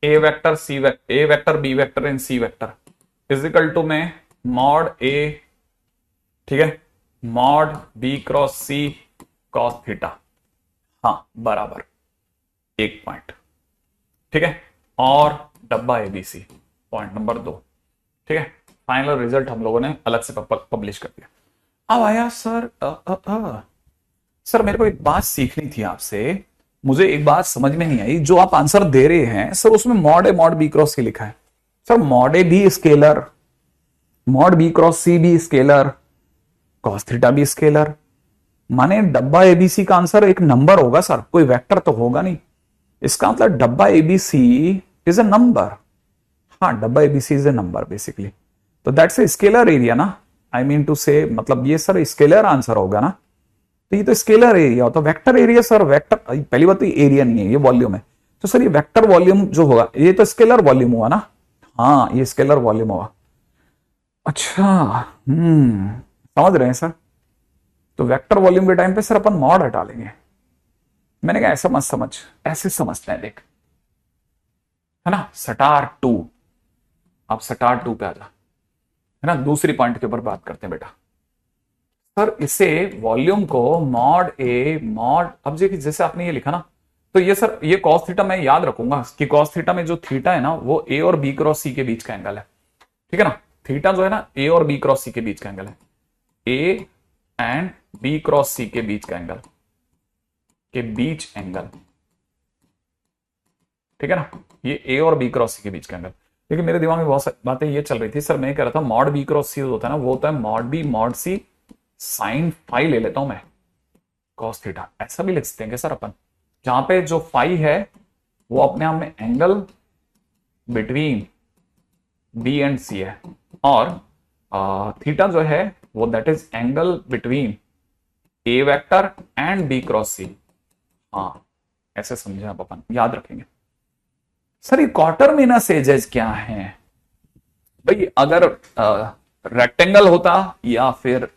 A vector C vector, A vector B vector and C vector is equal to में मॉड ए, ठीक है, mod B cross C cos theta, हाँ बराबर एक पॉइंट, ठीक है। और डब्बा एबीसी पॉइंट नंबर 2, ठीक है। फाइनल रिजल्ट हम लोगों ने अलग से पब्लिश कर दिया। अब आया सर सर मेरे को एक बात सीखनी थी आपसे, मुझे एक बात समझ में नहीं आई, जो आप आंसर दे रहे हैं सर उसमें mod A mod B cross सी लिखा है। सर मॉड ए भी स्केलर, मॉड बी क्रॉस सी भी स्केलर, कॉस थीटा भी स्केलर, माने डब्बा एबीसी का आंसर एक नंबर होगा सर, कोई वेक्टर तो होगा नहीं। इसका मतलब डब्बा एबीसी इज अ नंबर। हाँ डब्बा ABC is a number basically, तो दैट्स ए स्केलर एरिया ना, आई मीन टू से, मतलब ये सर स्केलर आंसर होगा ना। तो ये तो स्केलर एरिया होता, वेक्टर एरिया सर, वेक्टर पहली बात तो ये एरिया नहीं है, ये वॉल्यूम है। तो सर ये वेक्टर वॉल्यूम जो होगा ये तो स्केलर वॉल्यूम हुआ ना, हाँ ये स्केलर वॉल्यूम हुआ। अच्छा समझ रहे हैं सर। तो वेक्टर वॉल्यूम के टाइम पे सर अपन मॉड हटा लेंगे। मैंने कहा ऐसा मत समझ, ऐसे समझते हैं देख, है ना। सटार 2, अब सटार 2 पे आ जा, है ना, दूसरी पॉइंट के ऊपर बात करते हैं बेटा। सर इसे वॉल्यूम को मॉड ए मॉड, अब जैसे आपने ये लिखा ना, तो ये सर ये कॉस थीटा मैं याद रखूंगा कि कॉस थीटा में जो थीटा है ना वो ए और बी क्रॉस सी के बीच का एंगल है, ठीक है ना। थीटा जो है ना ए और बी क्रॉस सी के बीच का एंगल है, ए एंड बी क्रॉस सी के बीच का एंगल, के बीच एंगल, ठीक है ना, ये ए और बी क्रॉस सी के बीच का एंगल। लेकिन मेरे दिमाग में बहुत सारी बातें ये चल रही थी सर, मैं कह रहा था मॉड बी क्रॉस सी होता है ना, वो होता है mod B mod C sine phi, ले लेता हूं मैं कॉस थीटा, ऐसा भी लिख सकते हैं सर अपन, जहां पे जो फाई है वो अपने आप में angle between B and C है, और थीटा जो है वो that is angle between A vector and B cross C. हाँ ऐसे समझे आप, अपन याद रखेंगे। सर ये क्वार्टरमिनस एजेस क्या है भाई? अगर रेक्टेंगल होता या फिर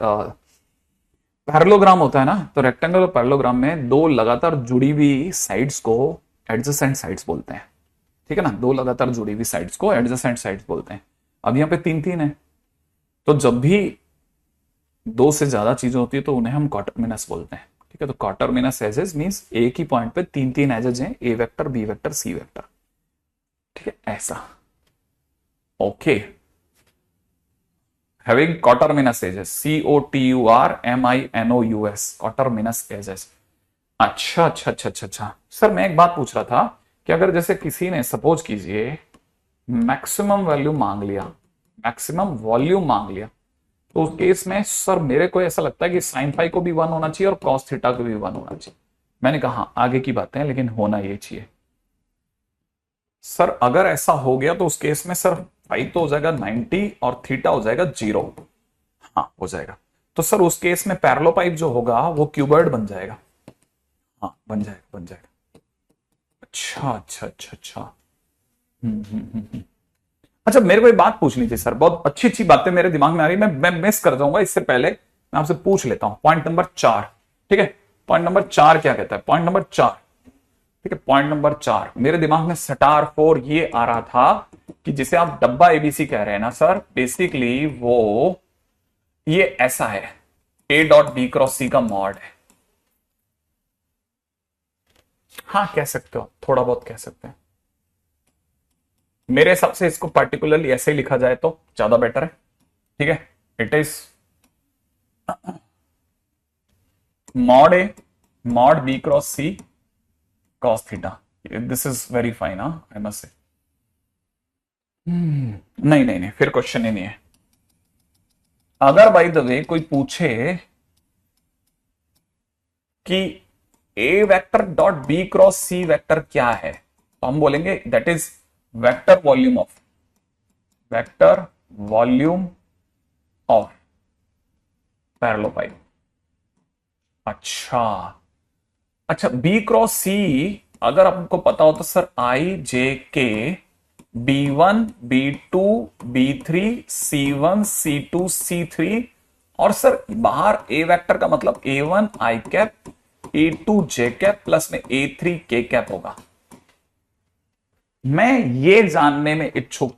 पैरेललोग्राम होता है ना, तो रेक्टेंगल और पैरेललोग्राम में दो लगातार जुड़ी हुई साइड्स को एडजेसेंट साइड्स बोलते हैं, ठीक है ना। दो लगातार जुड़ी हुई साइड्स को एडजेसेंट साइड्स बोलते हैं। अब यहाँ पे 3-3 है, तो जब भी दो से ज्यादा चीजें होती है तो उन्हें हम क्वार्टरमिनस बोलते हैं, ठीक है। तो क्वार्टरमिनस एजेस मींस एक ही पॉइंट पे 3-3 एजेस हैं, A vector B vector C vector, ठीक है ऐसा। Okay, having coterminous edges, COTURMINOUS, coterminous edges। अच्छा। सर मैं एक बात पूछ रहा था कि अगर जैसे किसी ने सपोज कीजिए मैक्सिमम वैल्यू मांग लिया, मैक्सिमम वॉल्यूम मांग लिया, तो उस केस में सर मेरे को ऐसा लगता है कि साइन फाई को भी 1 होना चाहिए और कॉस थीटा को भी 1 होना चाहिए। मैंने कहा हाँ आगे की बातें हैं, लेकिन होना ये चाहिए। सर अगर ऐसा हो गया तो उस केस में सर फाई तो हो जाएगा 90 और थीटा हो जाएगा 0, हाँ हो जाएगा। तो सर उस केस में पैरेलल पाइप जो होगा वो क्यूबॉइड बन जाएगा, हाँ बन जाएगा। अच्छा। अच्छा मेरे को एक बात पूछनी थी सर, बहुत अच्छी बातें मेरे दिमाग में आ रही, मैं मिस कर जाऊंगा, इससे पहले मैं आपसे पूछ लेता हूं। पॉइंट नंबर 4, ठीक है। पॉइंट नंबर 4 क्या कहता है? पॉइंट नंबर 4, ठीक है। पॉइंट नंबर 4 मेरे दिमाग में सटार 4 ये आ रहा था कि जिसे आप डब्बा एबीसी कह रहे हैं ना सर, बेसिकली वो ये ऐसा है, ए डॉट बी क्रॉस सी का मॉड है। हाँ कह सकते हो, थोड़ा बहुत कह सकते हैं। मेरे हिसाब से इसको पर्टिकुलरली ऐसे ही लिखा जाए तो ज्यादा बेटर है, ठीक है। It is mod A mod B cross C cos theta, this is very fine, I must say. नहीं नहीं नहीं, फिर क्वेश्चन ही नहीं है। अगर बाय द वे कोई पूछे कि A vector dot B cross C vector क्या है, तो हम बोलेंगे that is vector volume of parallelepiped. अच्छा अच्छा, बी क्रॉस सी अगर आपको पता हो तो सर आई जे के B1 B2 B3 C1 C2 C3, और सर बाहर ए वेक्टर का मतलब A1 आई कैप A2 जे कैप प्लस में A3 के कैप होगा। मैं ये जानने में इच्छुक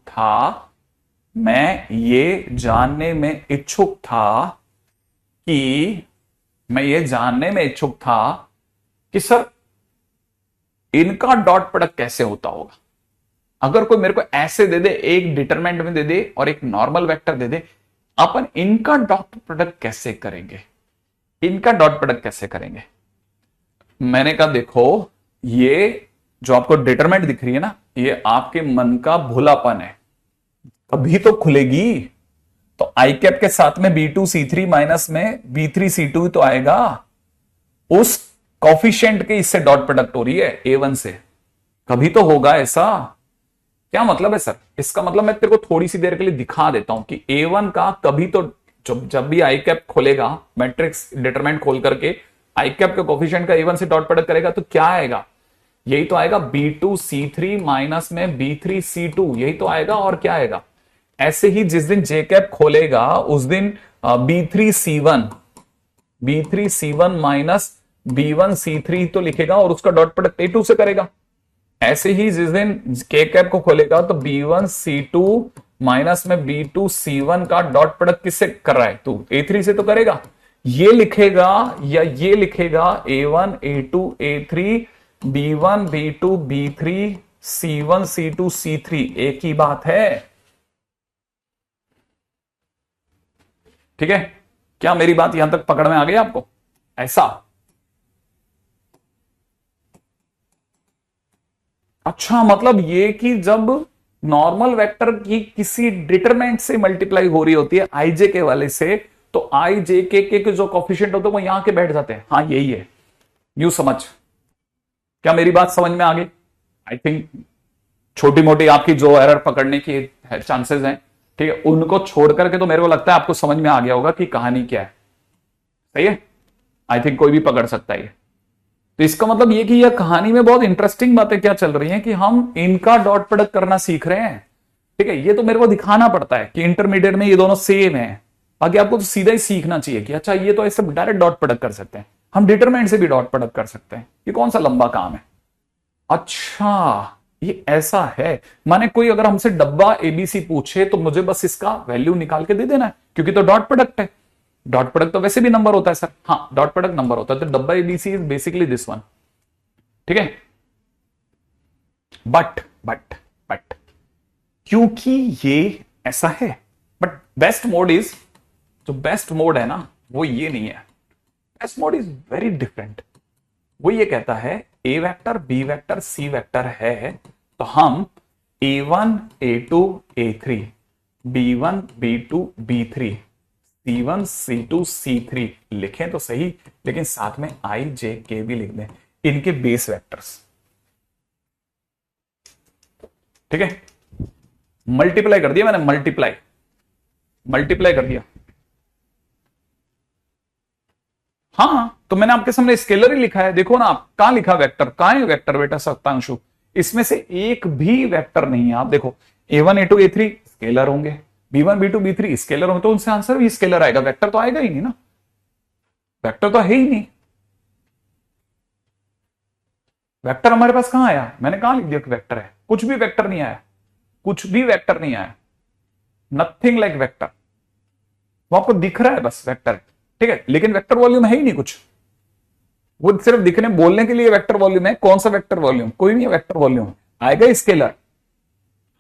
था कि सर इनका डॉट प्रोडक्ट कैसे होता होगा। अगर कोई मेरे को ऐसे दे दे, एक डिटरमिनेंट में दे दे और एक नॉर्मल वेक्टर दे दे, अपन इनका डॉट प्रोडक्ट कैसे करेंगे। मैंने कहा देखो, ये जो आपको डिटरमिनेंट दिख रही है ना, ये आपके मन का भोलापन है, अभी तो खुलेगी। तो आई कैप के साथ में B2C3 माइनस में B3C2 तो आएगा, उस कॉफिशिएंट के इससे डॉट प्रोडक्ट हो रही है A1 से, कभी तो होगा ऐसा। क्या मतलब है सर? इसका मतलब मैं तेरे को थोड़ी सी देर के लिए दिखा देता हूं कि A1 का कभी तो जब भी आई कैप खोलेगा, मैट्रिक्स डिटरमिनेंट खोल करके आई कैप के कोफिशिएंट का A1 से डॉट प्रोडक्ट करेगा तो क्या आएगा, यही तो आएगा B2C3 माइनस में B3C2, यही तो आएगा। और क्या आएगा? ऐसे ही जिस दिन जे कैप खोलेगा उस दिन B3C1 माइनस B1C3 तो लिखेगा और उसका डॉट प्रोडक्ट A2 से करेगा। ऐसे ही जिस दिन के कैप को खोलेगा तो B1C2 माइनस में B2C1 का डॉट प्रोडक्ट किससे कर रहा है तू? A3 से तो करेगा। ये लिखेगा या ये लिखेगा A1 A2 A3 B1 B2 B3 C1 C2 C3, एक ही बात है। ठीक है, क्या मेरी बात यहां तक पकड़ में आ गई आपको? ऐसा। अच्छा, मतलब ये कि जब नॉर्मल वेक्टर की किसी डिटरमिनेंट से मल्टीप्लाई हो रही होती है आईजे के वाले से, तो आई जे के जो कॉफिशिएंट होते हैं वो यहां के बैठ जाते हैं। हाँ यही है, यूं समझ। क्या मेरी बात समझ में आ गई? आई थिंक छोटी मोटी आपकी जो एरर पकड़ने की चांसेस हैं, ठीक है, उनको छोड़ करके तो मेरे को लगता है आपको समझ में आ गया होगा कि कहानी क्या है। सही है, आई थिंक कोई भी पकड़ सकता है। तो इसका मतलब ये कि यह कहानी में बहुत इंटरेस्टिंग बातें क्या चल रही हैं कि हम इनका डॉट प्रोडक्ट करना सीख रहे हैं। ठीक है, ये तो मेरे को दिखाना पड़ता है कि इंटरमीडिएट में ये दोनों सेम है। बाकी आपको तो सीधा ही सीखना चाहिए कि अच्छा ये तो ऐसे डायरेक्ट डॉट प्रोडक्ट कर सकते हैं, हम डिटरमिनेंट से भी डॉट प्रोडक्ट कर सकते हैं। ये कौन सा लंबा काम है? अच्छा ये ऐसा है, माने कोई अगर हमसे डब्बा एबीसी पूछे तो मुझे बस इसका वैल्यू निकाल के दे देना है, क्योंकि तो डॉट प्रोडक्ट है। डॉट प्रोडक्ट तो वैसे भी नंबर होता है सर। हाँ, डॉट प्रोडक्ट नंबर होता है, तो डब्बा ABC is basically this one. ठीक है, बट क्योंकि ये ऐसा है, बट बेस्ट मोड इज, जो बेस्ट मोड है ना वो ये नहीं है। Best mode is very different. वो ये कहता है A vector B vector C vector है, तो हम A1 A2 A3 B1 B2 B3 C1 C2 C3 लिखें तो सही, लेकिन साथ में I J K भी लिख दें, इनके बेस वेक्टर्स। ठीक है, मल्टीप्लाई कर दिया मैंने, मल्टीप्लाई कर दिया। हाँ, तो मैंने आपके सामने स्केलर ही लिखा है, देखो ना आप, कहां लिखा वेक्टर? कहां है वेक्टर बेटा सत्तांशु? इसमें से एक भी वेक्टर नहीं है। आप देखो A1 A2 A3 स्केलर होंगे, B1 B2 B3 स्केलर होंगे, तो उनसे आंसर भी स्केलर आएगा, वेक्टर तो आएगा ही नहीं ना, वेक्टर तो है ही नहीं। वेक्टर हमारे पास कहां आया? मैंने कहां लिख दिया कि वेक्टर है? कुछ भी वेक्टर नहीं आया, नथिंग लाइक वेक्टर। वो आपको दिख रहा है बस वेक्टर, ठीक है, लेकिन वेक्टर वॉल्यूम है ही नहीं कुछ। वो सिर्फ दिखने बोलने के लिए वेक्टर वॉल्यूम है। कौन सा वेक्टर वॉल्यूम? कोई नहीं है वेक्टर वॉल्यूम, आएगा स्केलर।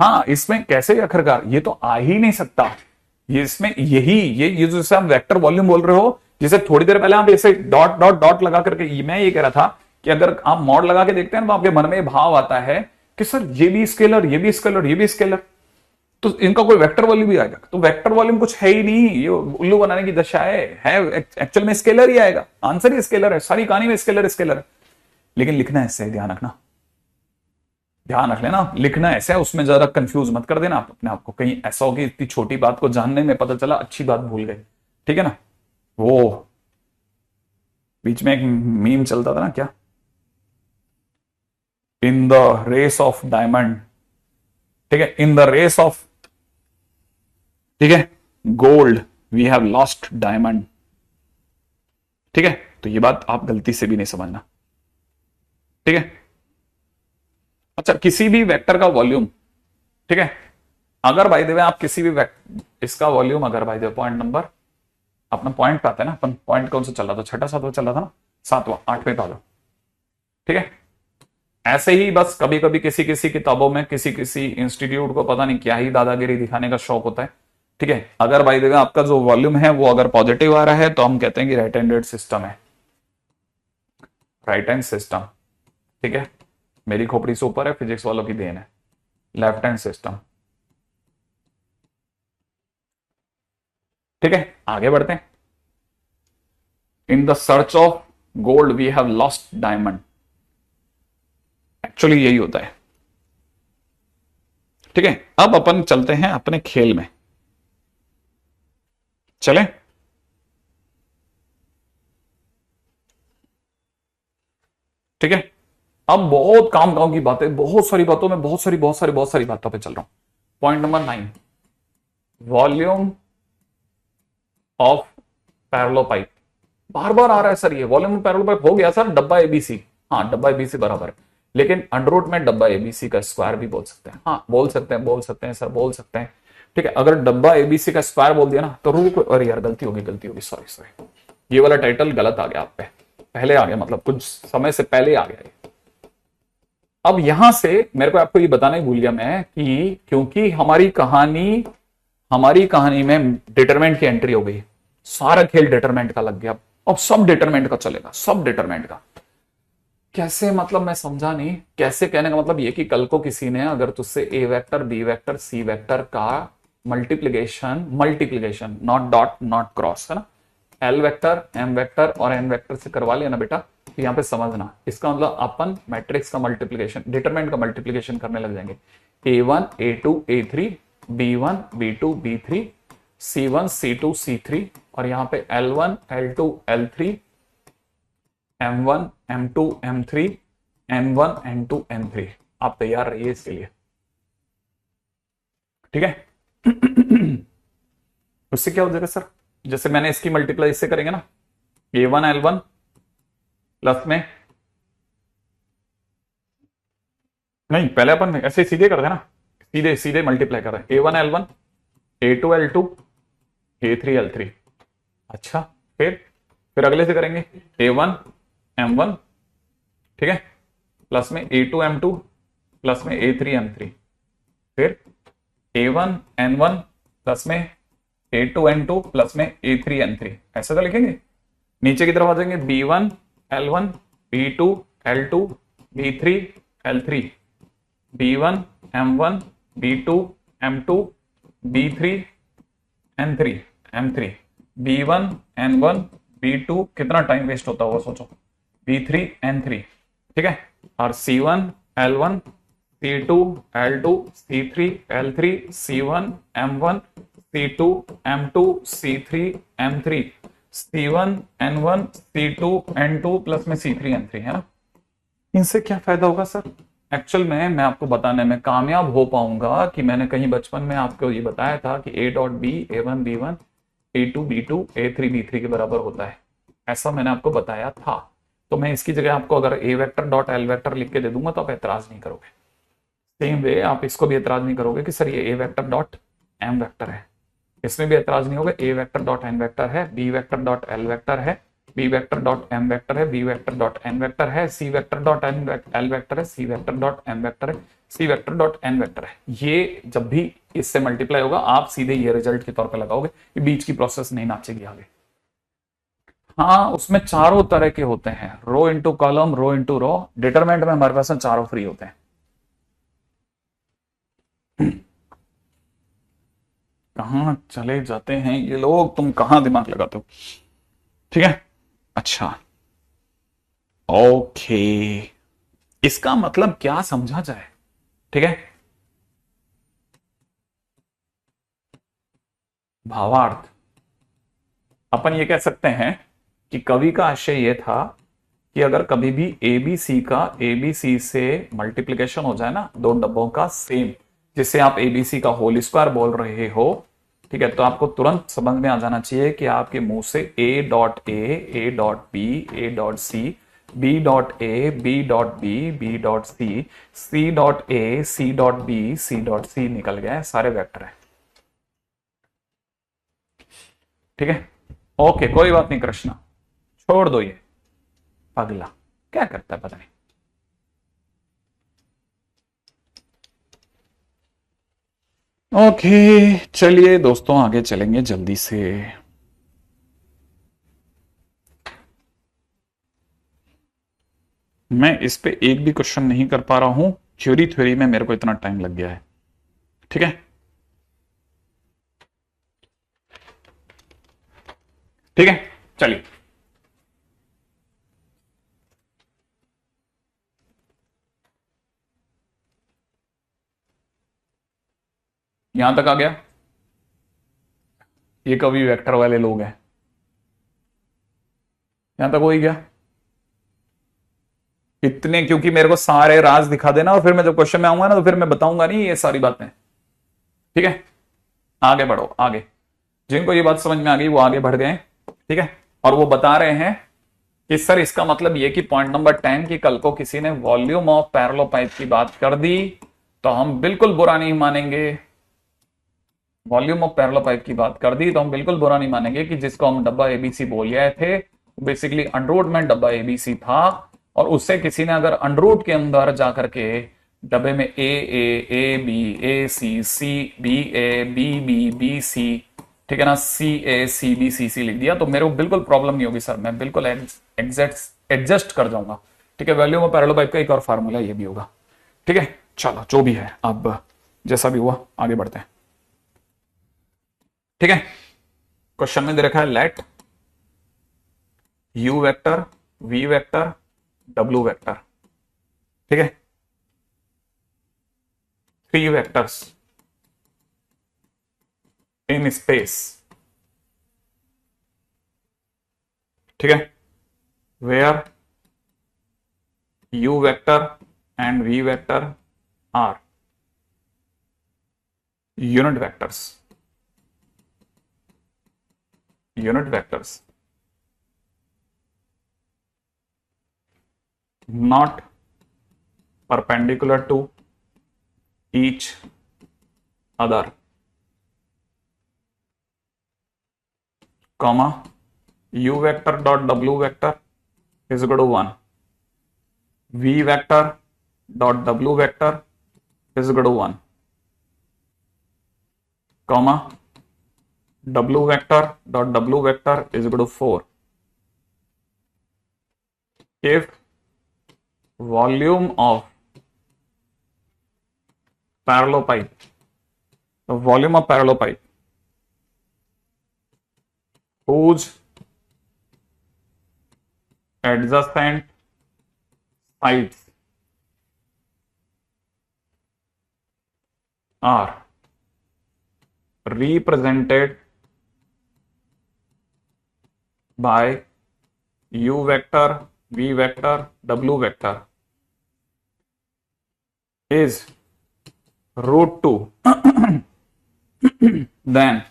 हाँ, इसमें कैसे आखिरकार? ये तो आ ही नहीं सकता। ये इसमें ये जैसे आप वेक्टर वॉल्यूम बोल रहे हो, जैसे थोड़ी देर पहले आप ऐसे डॉट डॉट डॉट लगा करके, मैं ये कह रहा था कि अगर आप मॉड लगा के देखते हैं तो आपके मन में भाव आता है कि सर ये भी स्केलर, ये भी स्केलर, ये भी स्केलर, तो इनका कोई वेक्टर वॉल्यूम भी आएगा। तो वेक्टर वॉल्यूम कुछ है ही नहीं, ये उल्लू बनाने की दशा है एक्चुअल में स्केलर ही आएगा, आंसर ही स्केलर है, सारी कहानी में स्केलर स्केलर है। लेकिन लिखना ऐसे है, ध्यान रखना, ध्यान रख लेना, लिखना ऐसा है, उसमें जरा कंफ्यूज मत कर देना आप अपने आप को, कहीं ऐसा हो कि इतनी छोटी बात को जानने में पता चला अच्छी बात भूल गए, ठीक है ना। वो बीच में एक मीम चलता था ना, क्या, in the race of diamond, ठीक है, इन द रेस ऑफ, ठीक है, gold we have lost diamond, ठीक है। तो ये बात आप गलती से भी नहीं समझना, ठीक है। अच्छा, किसी भी वेक्टर का वॉल्यूम, ठीक है, अगर बाय द वे आप किसी भी इसका वॉल्यूम, अगर by the way point number, अपना पॉइंट पे आता है ना, अपन पॉइंट कौन सा चल रहा था, छठा सातवां चल रहा था ना, सातवां, आठवें पे आ जाओ, ठीक है। ऐसे ही बस कभी कभी किसी किसी किताबों में किसी किसी इंस्टीट्यूट को पता नहीं क्या ही दादागिरी दिखाने का शौक होता है, ठीक है। अगर बाय द वे आपका जो वॉल्यूम है वो अगर पॉजिटिव आ रहा है तो हम कहते हैं कि राइट हैंडेड सिस्टम है, राइट हैंड सिस्टम, ठीक है। मेरी खोपड़ी से ऊपर है, फिजिक्स वालों की देन है, लेफ्ट हैंड सिस्टम, ठीक है। आगे बढ़ते हैं। In the search of gold we have lost diamond, actually यही होता है, ठीक है। अब अपन चलते हैं अपने खेल में, चलें, ठीक है। अब बहुत काम गांव की बातें, बहुत सारी बातों में, बहुत सारी बातों पे चल रहा हूं। Point number 9, volume of parallelepiped, बार बार आ रहा है सर, ये वॉल्यूम ऑफ पैरेलल पाइप हो गया सर, डब्बा एबीसी, हाँ डब्बा एबीसी बराबर है, लेकिन अंडर रूट में डब्बा एबीसी का स्क्वायर भी बोल सकते हैं, हाँ बोल सकते हैं सर, बोल सकते हैं, ठीक है। अगर डब्बा एबीसी का स्क्वायर बोल दिया ना तो रूट, अरे यार गलती होगी, सॉरी, ये वाला टाइटल गलत आ गया आप पे, पहले आ गया, मतलब कुछ समय से पहले आ गया। अब यहां से मेरे को आपको ये बताना ही भूल गया मैं कि क्योंकि हमारी कहानी में डिटरमेंट की एंट्री हो गई, सारा खेल डिटरमेंट का लग गया, अब सब डिटरमेंट का चलेगा, सब डिटरमेंट का। कैसे, मतलब मैं समझा नहीं, कैसे कहने का मतलब ये कि कल को किसी ने अगर तुझसे ए vector, B vector, C vector का multiplication not dot not cross, है ना, एल वेक्टर, एम वेक्टर और एन वेक्टर से करवा लिया ना बेटा, तो यहां पे समझना, इसका मतलब अपन मैट्रिक्स का मल्टीप्लीकेशन, डिटरमिनेंट का मल्टीप्लीकेशन करने लग जाएंगे, a1 a2 a3 b1 b2 b3 c1 c2 c3 और यहां पे l1 l2 l3 m1 m2 m3 n1 n2 n3। आप तैयार रहिए इसके लिए, ठीक है। उससे क्या हो जाएगा सर, जैसे मैंने इसकी मल्टीप्लाई इससे करेंगे ना, a1 l1 प्लस में, नहीं पहले अपन ऐसे सीधे कर देना, सीधे सीधे मल्टीप्लाई कर रहे हैं, a1 l1 a2 l2 a3 l3। अच्छा, फिर अगले से करेंगे a1 m1, ठीक है, प्लस में a2 m2 प्लस में a3 m3, फिर a1 n1 प्लस में a2 n2 प्लस में a3 n3, ऐसा तो लिखेंगे। नीचे की तरफ आ जाएंगे b1 l1 b2 l2 b3 l3 b1 m1 b2 m2 b3 n3 m3 b1 n1 b2, कितना टाइम वेस्ट होता होगा सोचो, b3 n3, ठीक है, और c1 l1 c2 l2 c3 l3 c1 m1 c2 m2 c3 m3 c1 n1 c2 n2 plus में c3 n3, है ना। इनसे क्या फायदा होगा सर, एक्चुअल में मैं आपको बताने में कामयाब हो पाऊंगा कि मैंने कहीं बचपन में आपको ये बताया था कि a dot B a1 b1 a2 b2 a3 b3 के बराबर होता है, ऐसा मैंने आपको बताया था। तो मैं इसकी जगह आपको अगर ए वेक्टर डॉट एल वेक्टर लिख के दे दूंगा तो आप एतराज नहीं करोगे, सेम वे आप इसको भी एतराज नहीं करोगे कि सर ये A vector dot M vector है, इसमें भी एतराज नहीं होगा, A vector dot N vector है, B vector dot L vector है, B vector dot M vector है, B vector dot N vector है, C vector dot N L vector है, C vector dot M vector है, C vector dot N vector है। ये जब भी इससे मल्टीप्लाई होगा आप सीधे ये रिजल्ट के तौर पर लगाओगे, बीच की प्रोसेस नहीं नाचेगी आगे। हाँ, उसमें चारों तरह के होते हैं, rho into column, rho into rho. Determent में हमारे पास में चारों फ्री होते हैं। कहां चले जाते हैं ये लोग, तुम कहां दिमाग लगाते हो? ठीक है, अच्छा, ओके, इसका मतलब क्या समझा जाए? ठीक है, भावार्थ अपन ये कह सकते हैं कि कवि का आशय ये था कि अगर कभी भी एबीसी का एबीसी से मल्टीप्लिकेशन हो जाए ना, दो डब्बों का सेम, जिसे आप एबीसी का होल स्क्वायर बोल रहे हो, ठीक है, तो आपको तुरंत समझ में आ जाना चाहिए कि आपके मुंह से A dot B, A dot C, B dot A, B dot B, B dot C, C dot A, C dot B, C dot C निकल गए, सारे वेक्टर हैं। ठीक है, ओके, कोई बात नहीं कृष्णा, छोड़ दो ये पगला, क्या करता है पता नहीं। ओके, चलिए दोस्तों, आगे चलेंगे जल्दी से। मैं इस पे एक भी क्वेश्चन नहीं कर पा रहा हूं, थ्योरी में मेरे को इतना टाइम लग गया है। ठीक है, ठीक है, चलिए। यहां तक आ गया, ये कभी वेक्टर वाले लोग हैं, यहां तक हो ही गया इतने, क्योंकि मेरे को सारे राज दिखा देना, और फिर मैं जब क्वेश्चन में आऊंगा ना, तो फिर मैं बताऊंगा नहीं ये सारी बातें। ठीक है, आगे बढ़ो आगे, जिनको ये बात समझ में आ गई वो आगे बढ़ गए। ठीक है, और वो बता रहे हैं कि सर इसका मतलब ये कि पॉइंट नंबर 10 की कल को किसी ने वॉल्यूम ऑफ पैरेललोपाइप की बात कर दी तो हम बिल्कुल बुरा नहीं मानेंगे। वॉल्यूम ऑफ पैरेललोपाइप की बात कर दी तो हम बिल्कुल बुरा नहीं मानेंगे कि जिसको हम डब्बा एबीसी बोल गए थे, बेसिकली अंडरवुड में डब्बा एबीसी था, और उससे किसी ने अगर अंडरवुड के अंदर जाकर के डब्बे में A B, A C B, A B B C, ठीक है ना, सी ए सी बी सी सी लिख दिया, तो मेरे को बिल्कुल प्रॉब्लम नहीं होगी सर, मैं बिल्कुल एग्जैक्ट एडजस्ट कर जाऊंगा। ठीक है, वॉल्यूम ऑफ पैरेललोपाइप का एक और फार्मूला ये भी होगा। ठीक है, चलो जो भी है, अब जैसा भी हुआ आगे बढ़ते हैं। ठीक है, क्वेश्चन में दे रखा है let U vector, V vector, W vector, ठीक है, थ्री वेक्टर्स इन स्पेस, ठीक है, where u vector and v vector are unit vectors, unit vectors not perpendicular to each other, comma u vector dot w vector is equal to 1, v vector dot w vector is equal to 1, comma w vector dot w vector is equal to 4 if volume of parallelopipe, the volume of parallelopipe whose adjacent sides are represented by u vector, v vector, w vector is root 2 then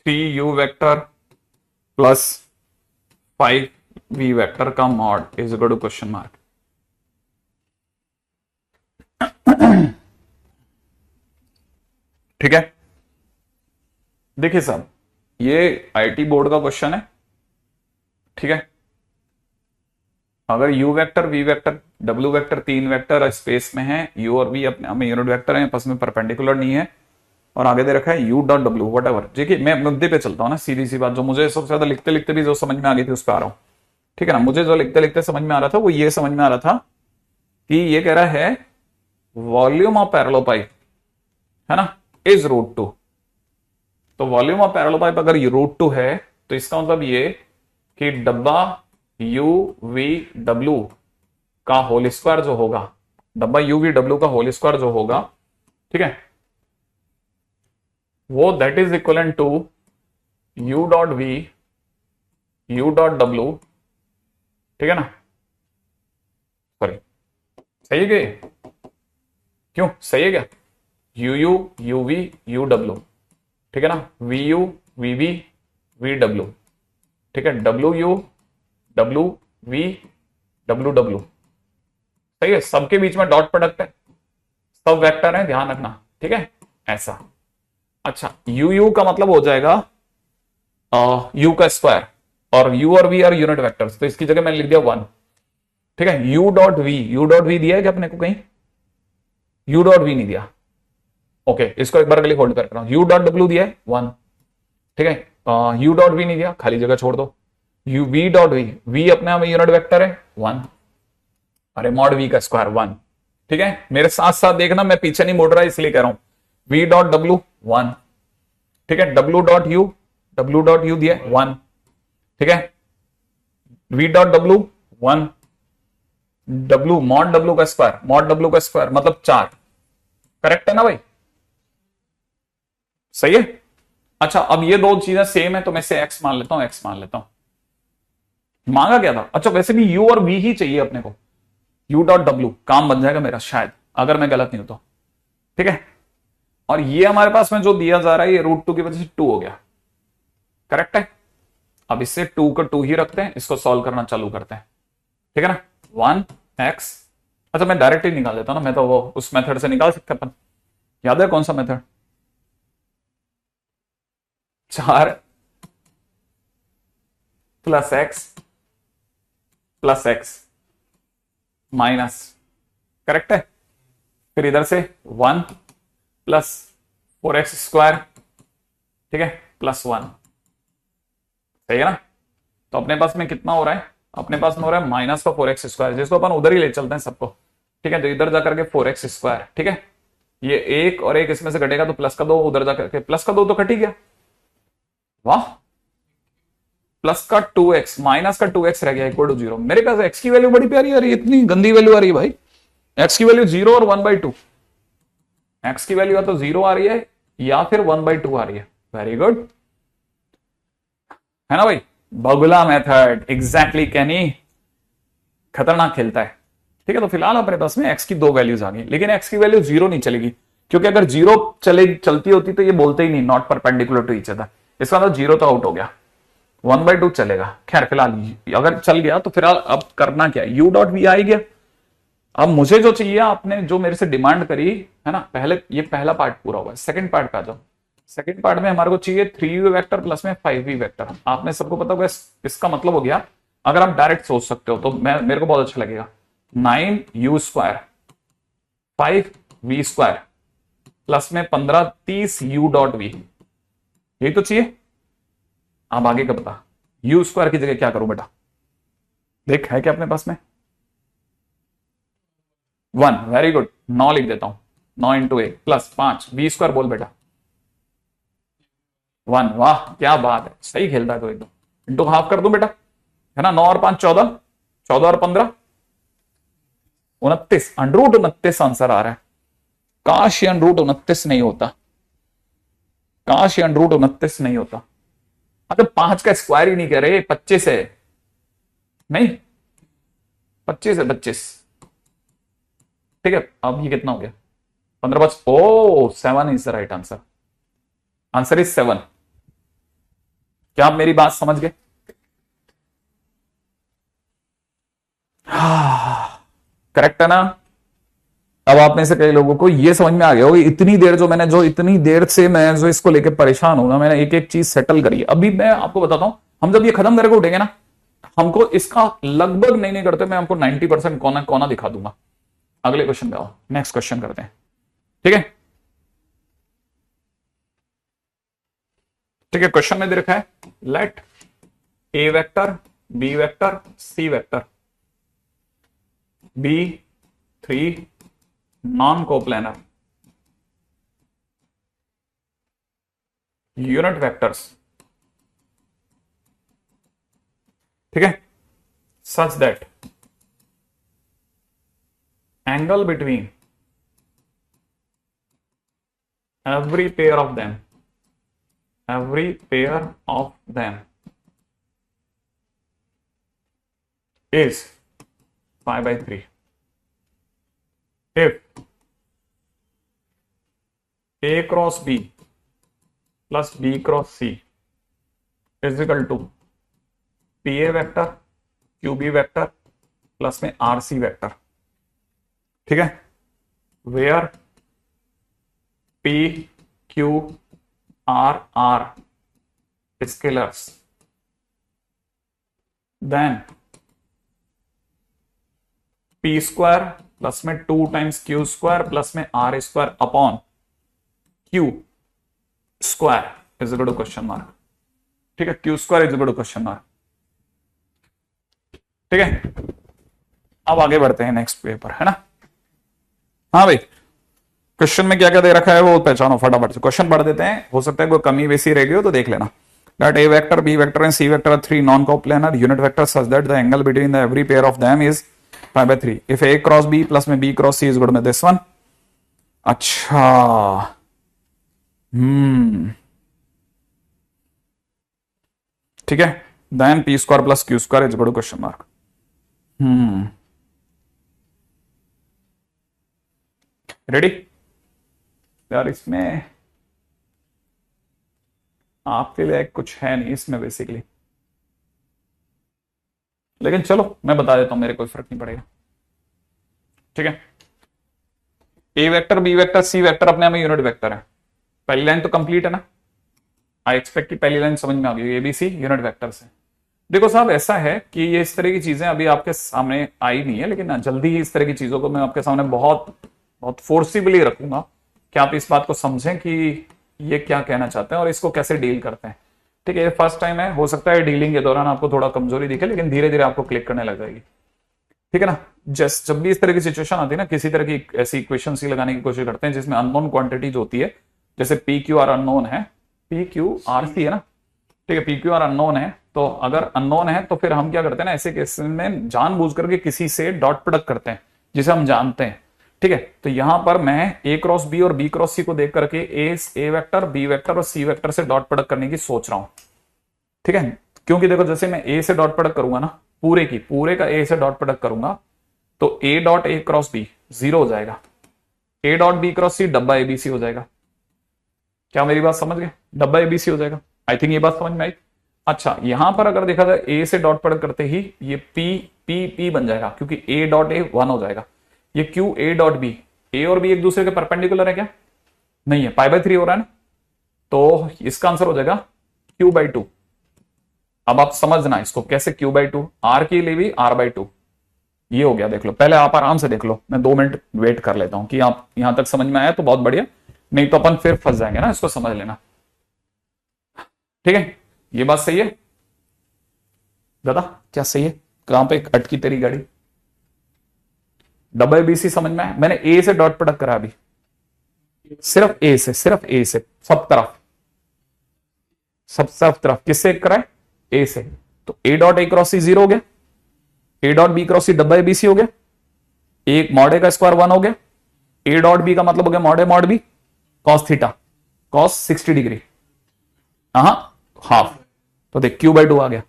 3u vector plus 5v vector का mod is equal to question mark. ठीक है, देखिए साहब, ये आईटी बोर्ड का क्वेश्चन है। ठीक है, अगर u vector, v vector, w vector, तीन वेक्टर स्पेस में है, u और v अपने हमें यूनिट वेक्टर है, आपस में परपेंडिकुलर नहीं है, और आगे दे रखा है u dot W what ever. देखिए मैं मुद्दे पे चलता हूँ ना, सीधी सी बात, जो मुझे सबसे ज्यादा लिखते लिखते भी जो समझ में आ गई थी उस पर आ रहा हूँ, ठीक है ना। मुझे जो लिखते लिखते समझ में आ रहा था वो ये समझ में आ रहा था कि ये कह रहा है वॉल्यूम ऑफ पैरेलल पाइप, है ना, इज √2। तो वॉल्यूम ऑफ पैरेलल पाइप अगर √2 है तो इसका मतलब ये कि डब्बा यू वी डब्ल्यू का होल स्क्वायर जो होगा, डब्बा यू वी डब्ल्यू का होल स्क्वायर जो होगा, ठीक है, वो that is equal to U dot V U dot W, ठीक है ना, सॉरी सही है क्या? क्यों सही है क्या? U U U V U W, ठीक है ना, V U V V V W, ठीक है, W U W V W W, सही है। सबके बीच में डॉट प्रोडक्ट है, सब वेक्टर है, ध्यान रखना, ठीक है, ऐसा। अच्छा यू यू का मतलब हो जाएगा यू का स्क्वायर, और यू और वी आर यूनिट वेक्टर्स, तो इसकी जगह मैंने लिख दिया 1, ठीक है। यू डॉट वी दिया है क्या अपने को कहीं? यू डॉट वी नहीं दिया, ओके, इसको एक बार के लिए होल्ड कर रहा हूं। यू डॉट डब्ल्यू दिया है 1, ठीक है, यू डॉट वी नहीं दिया, खाली जगह छोड़ दो। यू वी डॉट वी अपने आप में यूनिट वेक्टर है 1, अरे मॉड वी का स्क्वायर 1, ठीक है। मेरे साथ साथ देखना, मैं पीछे नहीं मुड़ रहा इसलिए कह रहा हूं। वी डॉट डब्ल्यू 1, ठीक है, डब्ल्यू डॉट यू दिया 1, ठीक है, V dot W 1, W mod W का स्क्वायर मतलब 4, करेक्ट है ना भाई, सही है। अच्छा अब ये दो चीजें सेम है तो मैं से x मान लेता हूं, मांगा क्या था? अच्छा वैसे भी u और v ही चाहिए अपने को, u डॉट डब्ल्यू काम बन जाएगा मेरा शायद, अगर मैं गलत नहीं हूं तो, ठीक है। और ये हमारे पास में जो दिया जा रहा है ये √2 की वजह से 2 हो गया, करेक्ट है। अब इससे 2 को 2 ही रखते हैं, इसको सॉल्व करना चालू करते हैं, ठीक है ना। 1x, अच्छा मैं डायरेक्ट ही निकाल देता हूं ना, मैं तो वो उस मेथड से निकाल सकते अपन, याद है कौन सा method? 4 plus x minus, correct है। फिर इधर से 1 प्लस 4x स्क्वायर, ठीक है, प्लस 1, सही है ना। तो अपने पास में कितना हो रहा है? अपने पास में हो रहा है माइनस का 4x स्क्वायर, जिसको अपन उधर ही ले चलते हैं सबको, ठीक है। तो इधर जाकर के 4x स्क्वायर, ठीक है, ये एक और एक इसमें से कटेगा तो प्लस का 2, उधर जाकर के प्लस का 2 तो कट ही गया, वाह। प्लस का 2x माइनस का 2x रह गया इक्वल टू 0। मेरे पास x की वैल्यू बड़ी प्यारी आ रही है, इतनी गंदी वैल्यू आ रही है भाई। x की वैल्यू 0 और 1/2, x की वैल्यू या तो 0 आ रही है या फिर 1/2 आ रही है, वेरी गुड, है ना भाई। बगुला मेथड एग्जैक्टली, कैनी खतरनाक खेलता है, ठीक है। तो फिलहाल अपने पास में x की 2 वैल्यूज आ गई, लेकिन x की वैल्यू 0 नहीं चलेगी, क्योंकि अगर 0 चलती होती तो ये बोलते ही नहीं not perpendicular to each other, इसका मतलब 0 तो आउट हो गया, 1/2 चलेगा। खैर फिलहाल अगर चल गया तो फिलहाल अब करना क्या है, u डॉट वी आ गया। अब मुझे जो चाहिए, आपने जो मेरे से डिमांड करी है ना, पहले ये पहला पार्ट पूरा हुआ है, सेकंड पार्ट पे आ जाओ। सेकंड पार्ट में हमारे को चाहिए 3v वेक्टर प्लस में 5v वेक्टर। आपने सबको पता होगा इसका मतलब हो गया, अगर आप डायरेक्ट सोच सकते हो तो मेरे को बहुत अच्छा लगेगा, 9u square 5v square plus में 15 30 u डॉट वी, यही तो चाहिए। अब आगे का बता, यू स्क्वायर की जगह क्या करूं बेटा, देख है क्या अपने पास में 1, वेरी गुड, 9 लिख देता हूं, 9 इंटू 1 प्लस 5 v स्क्वायर, बोल बेटा 1, वाह क्या बात है, सही खेलता है तो एकदम। इंटू हाफ कर दूं बेटा, है ना, 9 और 5 14, 14 और 15 29, √29 आंसर आ रहा है। काश ये √29 नहीं होता, काश ये √29 नहीं होता। तो 5 का स्क्वायर ही नहीं कह रहे, 25 है, नहीं 25 है, 25, ठीक है। अब ये कितना हो गया, 15 5, ओ 7 is the right answer, answer is 7। क्या आप मेरी बात समझ गए? करेक्ट है ना। अब आप में से कई लोगों को ये समझ में आ गया होगा, इतनी देर से मैं जो इसको लेके परेशान हूं ना, मैंने एक एक चीज सेटल करी है। अभी मैं आपको बताता हूं, हम जब ये खत्म करके उठेंगे ना, हमको इसका लगभग नहीं करते, मैं आपको 90% कोना कोना दिखा दूंगा। अगले क्वेश्चन पे आओ, नेक्स्ट क्वेश्चन करते हैं, ठीक है। ठीक है, क्वेश्चन में दे रखा है let A vector B vector C vector be 3 non coplanar unit vectors, ठीक है, such that angle between every pair of them is pi by 3 if A cross B plus B cross C is equal to PA vector QB vector plus में RC वेक्टर, ठीक है, where P Q R R scalars, then P square plus में 2 टाइम्स Q स्क्वायर प्लस में R square upon Q square is equal to question mark, ठीक है, Q square is equal to question mark, ठीक है। अब आगे बढ़ते हैं नेक्स्ट पेपर, है ना। हाँ भाई, क्वेश्चन में क्या क्या दे रखा है वो पहचानो फटाफट से, क्वेश्चन पढ़ देते हैं, हो सकता है कोई कमी वैसी रह गई हो तो देख लेना। That A vector, B vector and C vector are three non-coplanar unit vectors such that the angle between the every pair of them is pi by 3. If A cross B plus में B cross C is equal to this one. अच्छा, ठीक है, then P square plus Q square is equal to question mark. Ready यार, इसमें आपके लिए कुछ है नहीं इसमें बेसिकली, लेकिन चलो मैं बता देता हूं, मेरे कोई फर्क नहीं पड़ेगा, ठीक है। A vector B vector C vector अपने में यूनिट वेक्टर है। पहली लाइन तो कंप्लीट है ना, आई एक्सपेक्ट कि पहली लाइन समझ में आ गई, एबीसी यूनिट वेक्टर से। देखो साहब, ऐसा है कि ये इस तरह की चीजें अभी आपके सामने आई नहीं है, लेकिन जल्दी ही इस तरह की चीजों को मैं आपके सामने बहुत बहुत फोर्सिबली रखूंगा कि आप इस बात को समझें कि ये क्या कहना चाहते हैं और इसको कैसे डील करते हैं, ठीक है। फर्स्ट टाइम है, हो सकता है डीलिंग के दौरान आपको थोड़ा कमजोरी दिखे, लेकिन धीरे धीरे आपको क्लिक करने लग जाएगी, ठीक है ना। जब भी इस तरह की सिचुएशन आती है ना, किसी तरह की ऐसी इक्वेशन सी लगाने की कोशिश करते हैं जिसमें अननोन क्वांटिटीज होती है, जैसे पी क्यू आर अननोन है, पी क्यू आर सी है ना, ठीक है, पी क्यू आर अननोन है, तो अगर अननोन है तो फिर हम क्या करते हैं ना, ऐसे केस में जानबूझ करके किसी से डॉट प्रोडक्ट करते हैं जिसे हम जानते हैं, ठीक है। तो यहां पर मैं ए क्रॉस बी और बी क्रॉस सी को देख करके ए वेक्टर बी वेक्टर और सी वेक्टर से डॉट प्रोडक्ट करने की सोच रहा हूं, ठीक है। क्योंकि देखो, जैसे मैं ए से डॉट प्रोडक्ट करूंगा ना, पूरे का ए से डॉट प्रोडक्ट करूंगा तो A dot A cross B 0 हो जाएगा, A dot B cross C डब्बा एबीसी हो जाएगा। क्या मेरी बात समझ गए? डब्बा एबीसी हो जाएगा। आई थिंक ये बात समझ में आई। अच्छा, यहां पर अगर देखा जाए ए से डॉट प्रोडक्ट करते ही ये पी पी पी बन जाएगा, क्योंकि ए डॉट ए 1 हो जाएगा। ये क्यू ए डॉट बी, ए और बी एक दूसरे के परपेंडिकुलर है क्या? नहीं है, पाई बाय 3 हो रहा है ना, तो इसका आंसर हो जाएगा क्यू बाई 2। अब आप समझना इसको कैसे, क्यू बाई 2, आर के लिए भी आर बाई 2, ये हो गया। देख लो, पहले आप आराम से देख लो, मैं 2 मिनट वेट कर लेता हूं कि आप यहां तक समझ में आया तो बहुत बढ़िया, नहीं तो अपन फिर फंस जाएंगे ना, इसको समझ लेना, ठीक है। ये बात सही है दादा? क्या सही है? कहां पे अटकी तेरी गाड़ी? डब्ल्यू बी सी समझ में आया? मैंने ए से डॉट प्रोडक्ट करा अभी, सिर्फ ए से सब तरफ किससे करा है? ए से। तो ए डॉट ए क्रॉस सी 0 हो गया, A dot B cross C W B C हो गया, एक मॉड ए का स्क्वायर 1 हो गया, ए डॉट बी का मतलब हो गया mod A mod B cos theta cos 60 degree half, तो देख क्यू बाई 2 आ गया,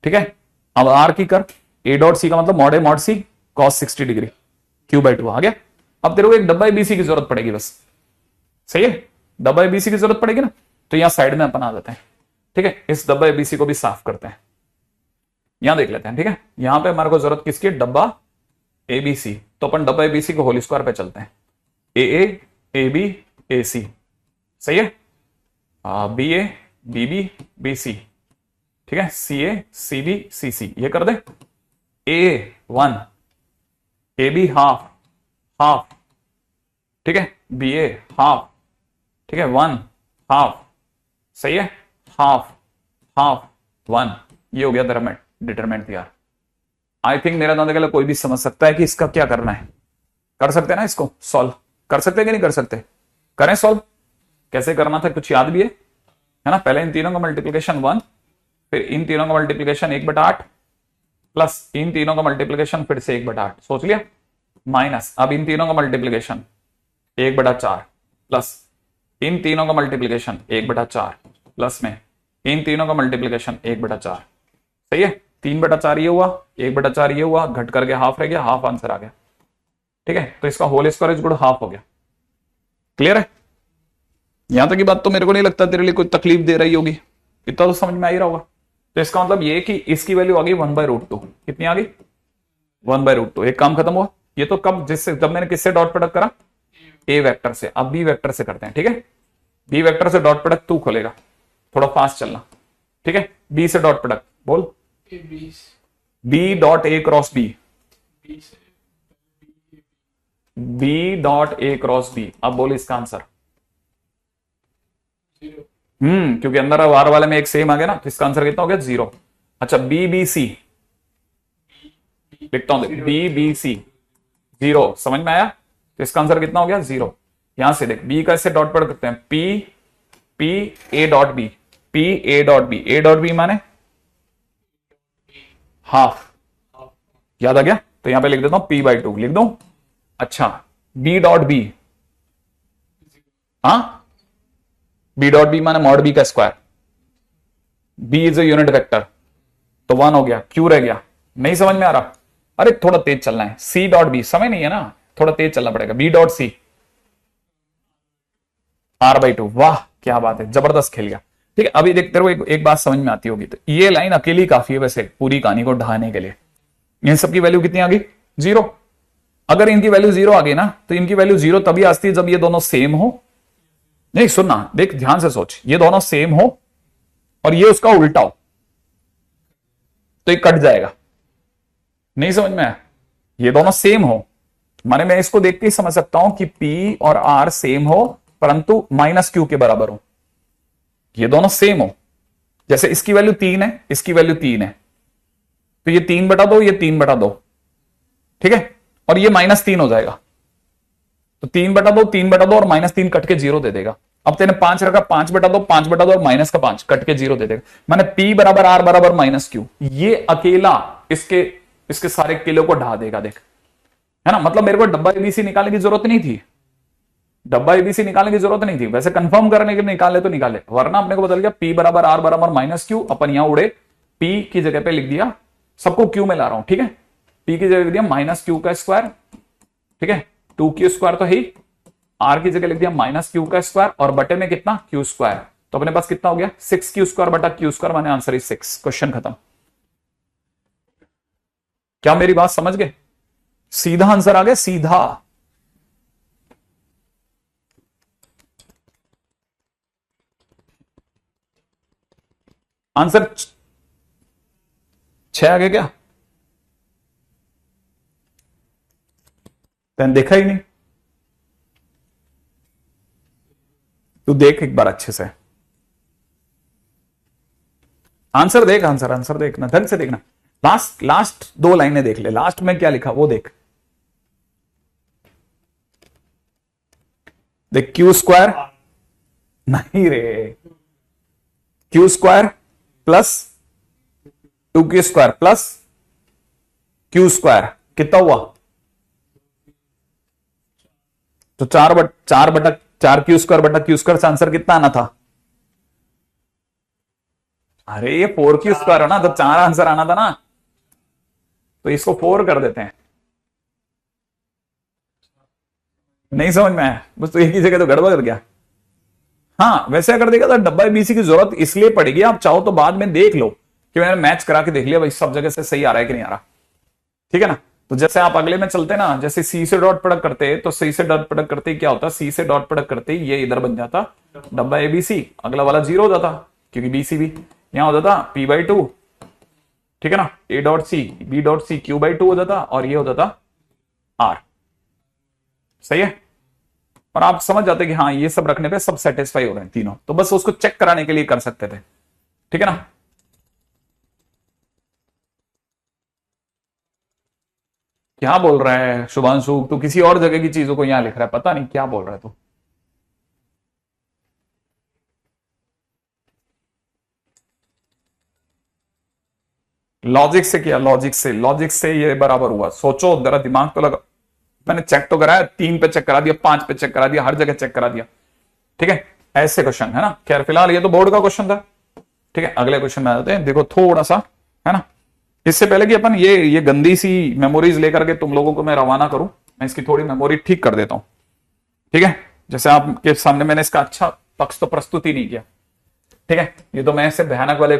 ठीक है। अब आर की कर, ए डॉट सी का मतलब mod A mod C cos 60 degree, Q by 2 आ गया। अब तेरे को एक डब्बा बीसी की जरूरत पड़ेगी बस, सही है, डब्बा बीसी की जरूरत पड़ेगी ना, तो यहां साइड में अपन आ जाते हैं, ठीक है। इस डब्बा बीसी को भी साफ करते हैं, यहां देख लेते हैं, ठीक है। यहां पे हमारे को जरूरत किसकी? डब्बा एबीसी, तो अपन डब्बा एबीसी को होल स्क्वायर पे चलते हैं, ए बी ए सी, सही है, B A B B B C, ठीक है, सी ए सी बी सी सी, ये कर दे। ए 1, ए बी हाफ, ठीक है, बी ए हाफ, ठीक है, 1 हाफ, सही है, हाफ हाफ 1, ये हो गया डिटरमिनेंट यार। आई थिंक मेरा दादा के कोई भी समझ सकता है कि इसका क्या करना है। कर सकते हैं ना, इसको सॉल्व कर सकते हैं कि नहीं कर सकते? करें सॉल्व। कैसे करना था कुछ याद भी है ना? पहले इन तीनों का मल्टीप्लीकेशन 1, फिर इन तीनों का मल्टीप्लीकेशन 1/8 प्लस इन तीनों का मल्टीप्लीकेशन फिर से 1/8, सोच लिया, माइनस अब इन तीनों का मल्टीप्लीकेशन 1/4 प्लस इन तीनों का मल्टीप्लीकेशन 1/4 प्लस में इन तीनों का मल्टीप्लीकेशन 1/4। सही है, 3/4 ये हुआ, 1/4 ये हुआ, घट करके हाफ रह गया, हाफ आंसर आ गया। ठीक है, तो इसका whole square is good half हो गया। क्लियर है? यहां तक की बात तो मेरे को नहीं लगता तेरे लिए कोई तकलीफ दे रही होगी, इतना तो समझ में आ ही रहा होगा। तो इसका मतलब ये कि इसकी वैल्यू आ गई 1/√2। कितनी आ गई? 1/√2। एक काम खत्म हुआ। ये तो कब, जिससे जब मैंने किससे डॉट प्रोडक्ट करा? ए वेक्टर से। अब बी वेक्टर से करते हैं। ठीक है, बी वेक्टर से डॉट प्रोडक्ट तू खोलेगा, थोड़ा फास्ट चलना। ठीक है, बी से डॉट प्रोडक्ट बोल। B dot A cross B, B dot A cross B. अब बोल इसका आंसर। क्योंकि अंदर वार वाले में एक सेम आ गया ना, तो इसका आंसर कितना हो गया? 0। अच्छा, बी बी सी लिखता हूं, बी बी सी 0, समझ में आया? तो इसका आंसर कितना हो गया? 0। यहां से देख, बी का इससे डॉट प्रोडक्ट करते हैं, P P A dot B, P A dot B, A dot B माने हाफ। याद आ गया? तो यहां पे लिख देता हूं p/2 लिख दो। अच्छा, बी डॉट बी, हाँ, बी डॉट बी माने मॉड बी का square, B is a unit vector, तो 1 हो गया। क्यू रह गया? नहीं समझ में आ रहा? अरे थोड़ा तेज चलना है। सी डॉट बी, समय नहीं है ना, थोड़ा तेज चलना पड़ेगा। B dot C r/2। वाह क्या बात है, जबरदस्त खेल गया। ठीक है, अभी देख तेरे को एक बात समझ में आती होगी। तो ये लाइन अकेली काफी है वैसे पूरी कहानी को ढहाने के लिए। इन सबकी वैल्यू कितनी आ गई? 0। अगर इनकी वैल्यू 0 आ गई ना, तो इनकी वैल्यू 0 तभी आती है जब ये दोनों सेम हो। नहीं सुनना, देख ध्यान से सोच, ये दोनों सेम हो और ये उसका उल्टा हो, तो ये कट जाएगा। नहीं समझ में आया? ये दोनों सेम हो माने मैं इसको देख के ही समझ सकता हूं कि P और R सेम हो परंतु -Q के बराबर हो। ये दोनों सेम हो, जैसे इसकी वैल्यू 3 है, इसकी वैल्यू 3 है, तो ये 3/2, ये 3/2। ठीक है, और ये -3 हो जाएगा, तो 3/2, 3/2 और -3 कट के 0 दे देगा। अब तेने 5 रखा, 5/2, 5/2 और -5 कट के 0 दे देगा। माने P बराबर R बराबर -Q। ये अकेला इसके सारे किलो को ढा देगा। देख, है ना? मतलब मेरे को डब्बा एबीसी निकालने की जरूरत नहीं थी, डब्बा एबीसी निकालने की जरूरत नहीं थी। वैसे कंफर्म करने के निकाले तो निकाले, वरना अपने को बदल गया P बराबर R बराबर -Q। अपन यहां उड़े, P की जगह पे लिख दिया, सबको Q में ला रहा हूं। ठीक है, P की जगह लिख दिया -Q का स्क्वायर। ठीक है, 2Q स्क्वायर तो है ही, R की जगह लिख दिया -Q का स्क्वायर और बटे में कितना? Q square. तो अपने पास कितना हो गया? 6Q स्क्वायर बटा Q स्क्वायर, माने आंसर इज 6। क्वेश्चन खत्म। क्या मेरी बात समझ गए? सीधा आंसर आ गया, सीधा। आंसर 6 आ गया क्या? तैने देखा ही नहीं? तू देख एक बार अच्छे से, आंसर देख, आंसर देखना, ढंग से देखना। लास्ट 2 लाइनें देख ले, लास्ट में क्या लिखा वो देख। देख, Q स्क्वायर नहीं रे, Q square plus 2Q square plus Q square कितना हुआ? तो 4Q स्क्वायर बटा Q स्क्वायर से आंसर कितना आना था? अरे ये 4Q स्क्वायर है ना, तो 4 आंसर आना था ना, तो इसको 4 कर देते हैं। नहीं समझ में आया? बस तो एक ही जगह तो गड़बड़ कर गया। हाँ, वैसे अगर देखा तो डब्बा एबीसी की जरूरत इसलिए पड़ेगी, आप चाहो तो बाद में देख लो कि मैंने मैच करा के देख लिया भाई सब जगह से सही आ रहा है कि नहीं आ रहा। ठीक है ना? तो जैसे आप अगले में चलते ना, जैसे सी से डॉट प्रोडक्ट करते, तो सी से डॉट प्रोडक्ट करते क्या होता? सी से डॉट प्रोडक्ट करते ये इधर बन जाता डब्बा एबीसी, अगला वाला 0 हो जाता क्योंकि बीसी भी यहां हो जाता P/2। ठीक है ना? A dot C, B dot C Q/2 हो जाता और ये हो जाता R। सही है? और आप समझ जाते कि हाँ ये सब रखने पे सब सेटिस्फाई हो रहे हैं तीनों, तो बस उसको चेक कराने के लिए कर सकते थे। ठीक है ना। क्या बोल रहा है शुभांशु, तू किसी और जगह की चीजों को यहां लिख रहा है, पता नहीं क्या बोल रहा है तू। लॉजिक से किया, लॉजिक से ये बराबर हुआ। सोचो जरा, दिमाग तो लगा। मैंने चेक तो कराया, 3 पे चेक करा दिया, 5 पे चेक करा दिया, हर जगह चेक करा दिया। ठीक है, ऐसे क्वेश्चन है ना। खैर फिलहाल ये तो बोर्ड का क्वेश्चन था। ठीक है, अगले क्वेश्चन में आ जाते हैं। देखो थोड़ा सा, है ना, इससे पहले कि अपन ये गंदी सी मेमोरीज लेकर के तुम लोगों को मैं रवाना करूं, मैं इसकी थोड़ी मेमोरी ठीक कर देता हूं। ठीक है, जैसे आपके सामने मैंने इसका अच्छा पक्ष तो प्रस्तुत ही नहीं किया। ठीक है, ये तो मैं ऐसे भयानक वाले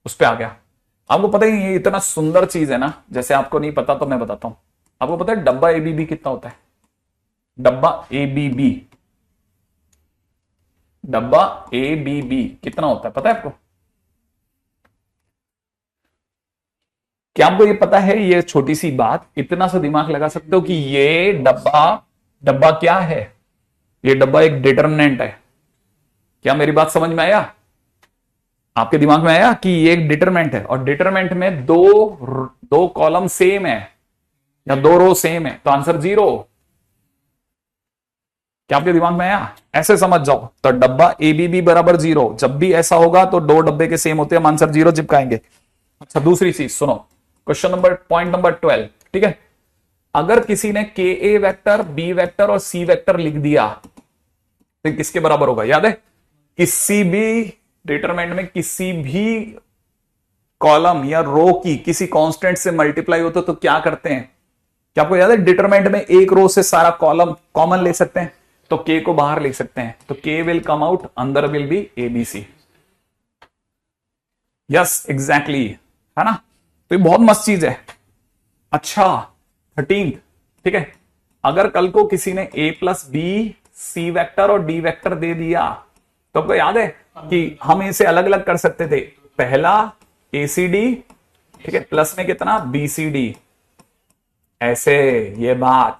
उस पर आ गया। आपको पता ही ये इतना सुंदर चीज है ना, जैसे आपको नहीं पता तो मैं बताता हूं। आपको पता है डब्बा एबीबी कितना होता है? डब्बा एबीबी, डब्बा एबीबी कितना होता है पता है आपको? क्या आपको ये पता है? ये छोटी सी बात, इतना सा दिमाग लगा सकते हो कि ये डब्बा, डब्बा क्या है? ये डब्बा एक डिटरमिनेंट है। क्या मेरी बात समझ में आया? आपके दिमाग में आया कि ये एक डिटरमिनेंट है, और डिटरमिनेंट में दो कॉलम सेम है या 2 रो सेम है, तो आंसर 0। क्या आपके दिमाग में आया? ऐसे समझ जाओ, तो डब्बा एबीबी बराबर 0। जब भी ऐसा होगा तो 2 डब्बे के सेम होते हैं, हम आंसर 0 चिपकाएंगे। अच्छा, दूसरी चीज सुनो, क्वेश्चन नंबर, पॉइंट नंबर 12। ठीक है, अगर किसी ने के ए वेक्टर, बी वेक्टर और सी वेक्टर लिख दिया तो किसके बराबर होगा? याद है, किसी भी डिटरमिनेंट में किसी भी कॉलम या रो की किसी कांस्टेंट से मल्टीप्लाई होता तो क्या करते हैं? क्या आपको याद है? डिटरमिनेंट में एक रो से सारा कॉलम कॉमन ले सकते हैं, तो के को बाहर ले सकते हैं, तो के विल कम आउट, अंदर will be ABC. Yes exactly, है ना। तो ये बहुत मस्त चीज है। अच्छा 13, ठीक है, अगर कल को किसी ने ए प्लस बी, सी वेक्टर और डी वेक्टर दे दिया, तो आपको याद है कि हम इसे अलग अलग कर सकते थे। पहला एसीडी, ठीक है, प्लस में कितना बीसीडी, ऐसे ये बात,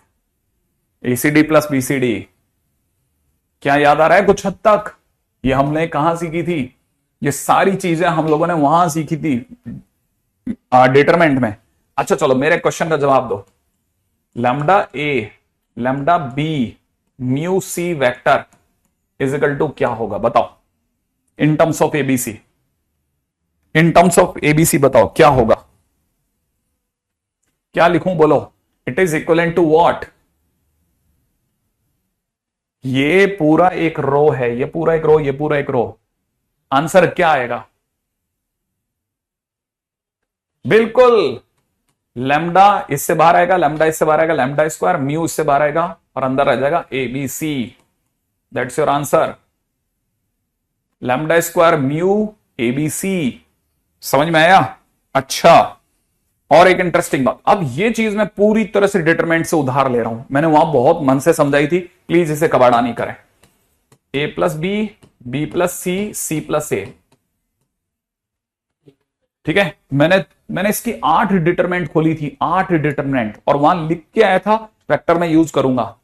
एसीडी प्लस बीसीडी। क्या याद आ रहा है कुछ हद तक? ये हमने कहां सीखी थी? ये सारी चीजें हम लोगों ने वहां सीखी थी, डिटरमिनेंट में। अच्छा चलो मेरे क्वेश्चन का जवाब दो। Lambda A, lambda B, mu C vector is equal to क्या होगा बताओ? In terms of ABC, in terms of ABC बताओ क्या होगा? क्या लिखूं बोलो? It is equal to what? ये पूरा एक रो है, ये पूरा एक रो, ये पूरा एक रो। आंसर क्या आएगा? बिल्कुल, लैम्डा इससे बाहर आएगा, लैम्डा इससे बाहर आएगा, लैम्डा स्क्वायर, म्यू इससे बाहर आएगा और अंदर आ जाएगा A B C. That's your answer, lambda square mu A B C. समझ में आया? अच्छा, और एक इंटरेस्टिंग बात, अब ये चीज मैं पूरी तरह से डिटरमिनेंट से उधार ले रहा हूं, मैंने वहां बहुत मन से समझाई थी, प्लीज इसे कबाड़ा नहीं करें। ए प्लस बी प्लस सी, सी प्लस ए। ठीक है, मैंने इसकी 8 डिटरमिनेंट खोली थी, 8 डिटरमिनेंट, और वहां लिख के आया था वेक्टर में यूज करूंगा।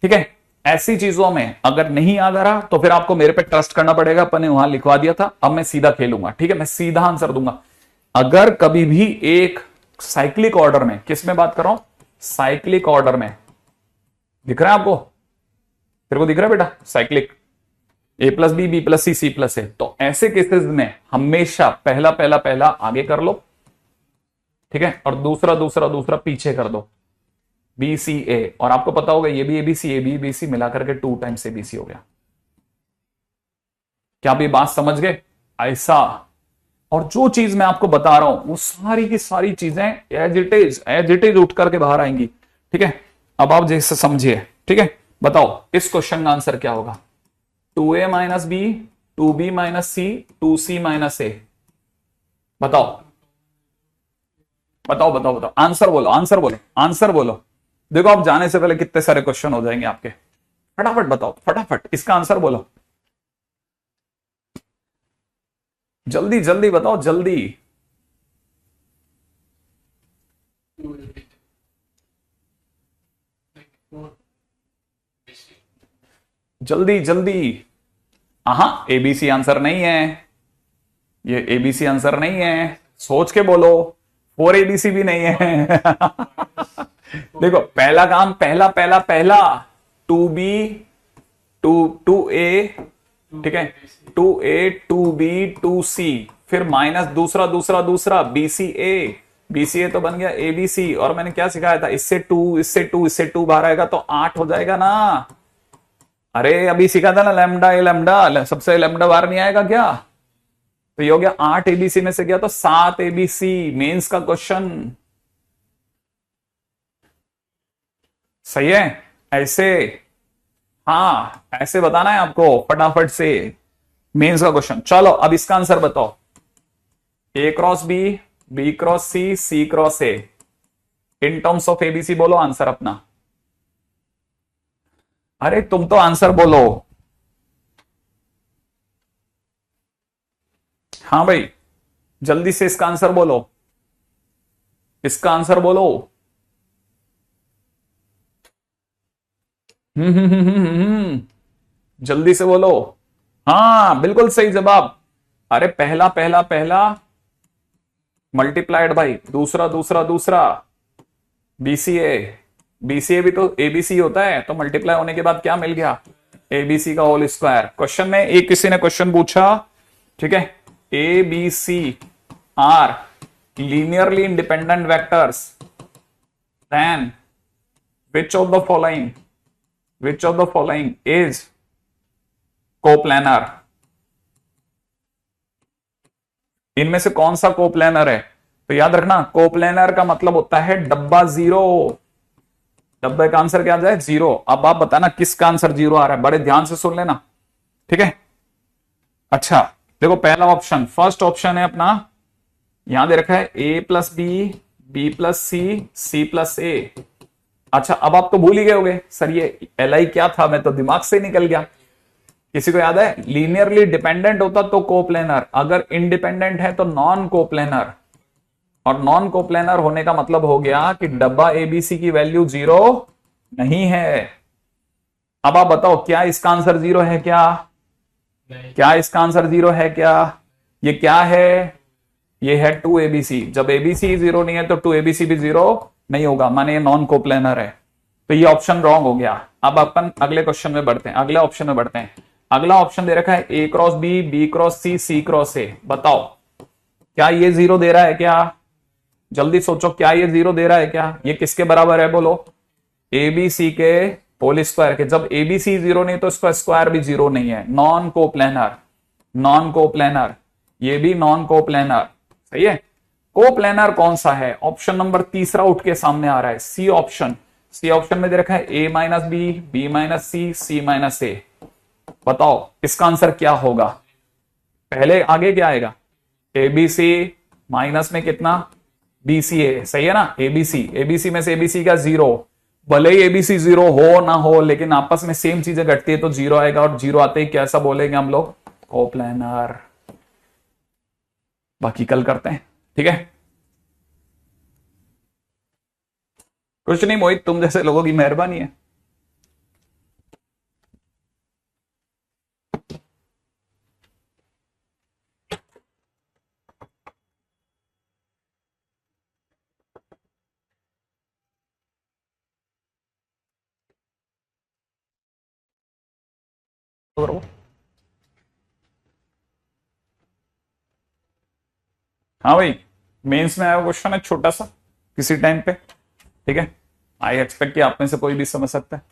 ठीक है, ऐसी चीजों में अगर नहीं याद आ रहा तो फिर आपको मेरे पे ट्रस्ट करना पड़ेगा, अपन ने वहां लिखवा दिया था, अब मैं सीधा खेलूंगा। ठीक है, मैं सीधा आंसर दूंगा। अगर कभी भी एक साइक्लिक ऑर्डर में, किस में बात कर रहा हूं? साइक्लिक ऑर्डर में, दिख रहा है आपको? तेरे को दिख रहा है बेटा? साइक्लिक, ए प्लस बी, बी प्लस सी, सी प्लस ए। तो ऐसे केसेस में हमेशा पहला पहला पहला आगे कर लो, ठीक है, और दूसरा दूसरा दूसरा पीछे कर दो, बी सी ए। और आपको पता होगा ये भी ABC, A B B C मिलाकर के 2 टाइम्स एबीसी हो गया। क्या आप ये बात समझ गए? ऐसा, और जो चीज मैं आपको बता रहा हूं वो सारी की सारी चीजें एज इट इज उठ करके बाहर आएंगी। ठीक है, अब आप जैसे समझिए। ठीक है, बताओ इस क्वेश्चन का आंसर क्या होगा? 2a minus B, 2b minus C, 2c minus A. बताओ बताओ बताओ बताओ, आंसर बोलो, आंसर बोलो, आंसर बोलो। देखो आप जाने से पहले कितने सारे क्वेश्चन हो जाएंगे आपके। फटाफट बताओ, फटाफट इसका आंसर बोलो, जल्दी जल्दी बताओ, जल्दी। जल्दी जल्दी। हाँ, एबीसी आंसर नहीं है। ये एबीसी आंसर नहीं है, सोच के बोलो। 4 एबीसी भी नहीं है। देखो पहला काम, पहला पहला पहला 2b, 2a, ठीक है, 2a, 2b, 2c, फिर माइनस दूसरा दूसरा दूसरा BCA, BCA तो बन गया ABC। और मैंने क्या सिखाया था, इससे 2 इससे 2 इससे 2 बाहर आएगा तो 8 हो जाएगा ना। अरे अभी सिखा था ना लैम्डा ए लैम्डा, सबसे लैम्डा बाहर नहीं आएगा क्या? तो ये हो गया 8 एबीसी में से गया तो 7 एबीसी, मेंस का क्वेश्चन। सही है ऐसे? हाँ ऐसे बताना है आपको फटाफट से, मेंस का क्वेश्चन। चलो अब इसका आंसर बताओ। A cross B cross C cross A, in terms of ABC बोलो आंसर अपना। अरे तुम तो आंसर बोलो। हाँ भाई जल्दी से इसका आंसर बोलो, इसका आंसर बोलो। जल्दी से बोलो। हाँ बिल्कुल सही जवाब। अरे पहला पहला पहला मल्टीप्लाइड भाई, दूसरा दूसरा दूसरा BCA, BCA भी तो ABC होता है, तो मल्टीप्लाई होने के बाद क्या मिल गया, ABC का होल स्क्वायर। क्वेश्चन में एक किसी ने क्वेश्चन पूछा, ठीक है, ABC are linearly independent vectors, then which of the following, which of the following is coplanar? इनमें से कौन सा कोप्लानर है? तो याद रखना कोप्लानर का मतलब होता है डब्बा जीरो। डब्बे का आंसर क्या आ जाए, जीरो। अब आप बताना किसका आंसर जीरो आ रहा है, बड़े ध्यान से सुन लेना, ठीक है। अच्छा देखो पहला ऑप्शन, फर्स्ट ऑप्शन है अपना, यहां दे रखा है A plus B plus C plus A। अच्छा अब आप तो भूल ही गए होगे सर ये LI क्या था, मैं तो दिमाग से निकल गया। किसी को याद है? लीनियरली डिपेंडेंट होता तो कोप्लेनर, अगर इंडिपेंडेंट है तो नॉन कोप्लेनर, और नॉन कोप्लेनर होने का मतलब हो गया कि डब्बा ABC की वैल्यू जीरो नहीं है। अब आप बताओ क्या इसका आंसर जीरो है क्या? क्या इसका आंसर जीरो है क्या? ये क्या है? ये है 2ABC। जब ABC जीरो नहीं है तो 2ABC भी जीरो नहीं होगा, माने ये नॉन कोप्लेनर है। तो ये ऑप्शन रॉन्ग हो गया। अब अपन अगले क्वेश्चन में बढ़ते हैं, अगले ऑप्शन में बढ़ते हैं। अगला ऑप्शन दे रखा है A cross B cross C cross A। बताओ क्या ये जीरो दे रहा है क्या? जल्दी सोचो, क्या ये जीरो दे रहा है क्या? ये किसके बराबर है बोलो? ABC के होल स्क्वायर के। जब ABC जीरो नहीं तो इसका स्क्वायर भी जीरो नहीं है, नॉन कोप्लेनर, नॉन कोप्लेनर, ये भी नॉन कोप्लेनर। सही है। कोप्लेनर कौन सा है? ऑप्शन नंबर तीसरा उठ के सामने आ रहा है, सी ऑप्शन। सी ऑप्शन में दे रखा है A minus B minus C minus A। बताओ इसका आंसर क्या होगा? पहले आगे क्या आएगा? ABC माइनस में कितना? BCA। सही है ना? ABC में से ABC का जीरो, भले ही ABC जीरो हो ना हो लेकिन आपस में सेम चीजें घटती है तो जीरो आएगा, और जीरो आते ही कैसा बोलेंगे हम लोग? कोप्लेनर। बाकी कल करते हैं, ठीक है। कुछ नहीं मोहित, तुम जैसे लोगों की मेहरबानी है। हाँ भाई मेंस में आया क्वेश्चन है छोटा सा किसी टाइम पे, ठीक है। आई एक्सपेक्ट कि आप में से कोई भी समझ सकता है।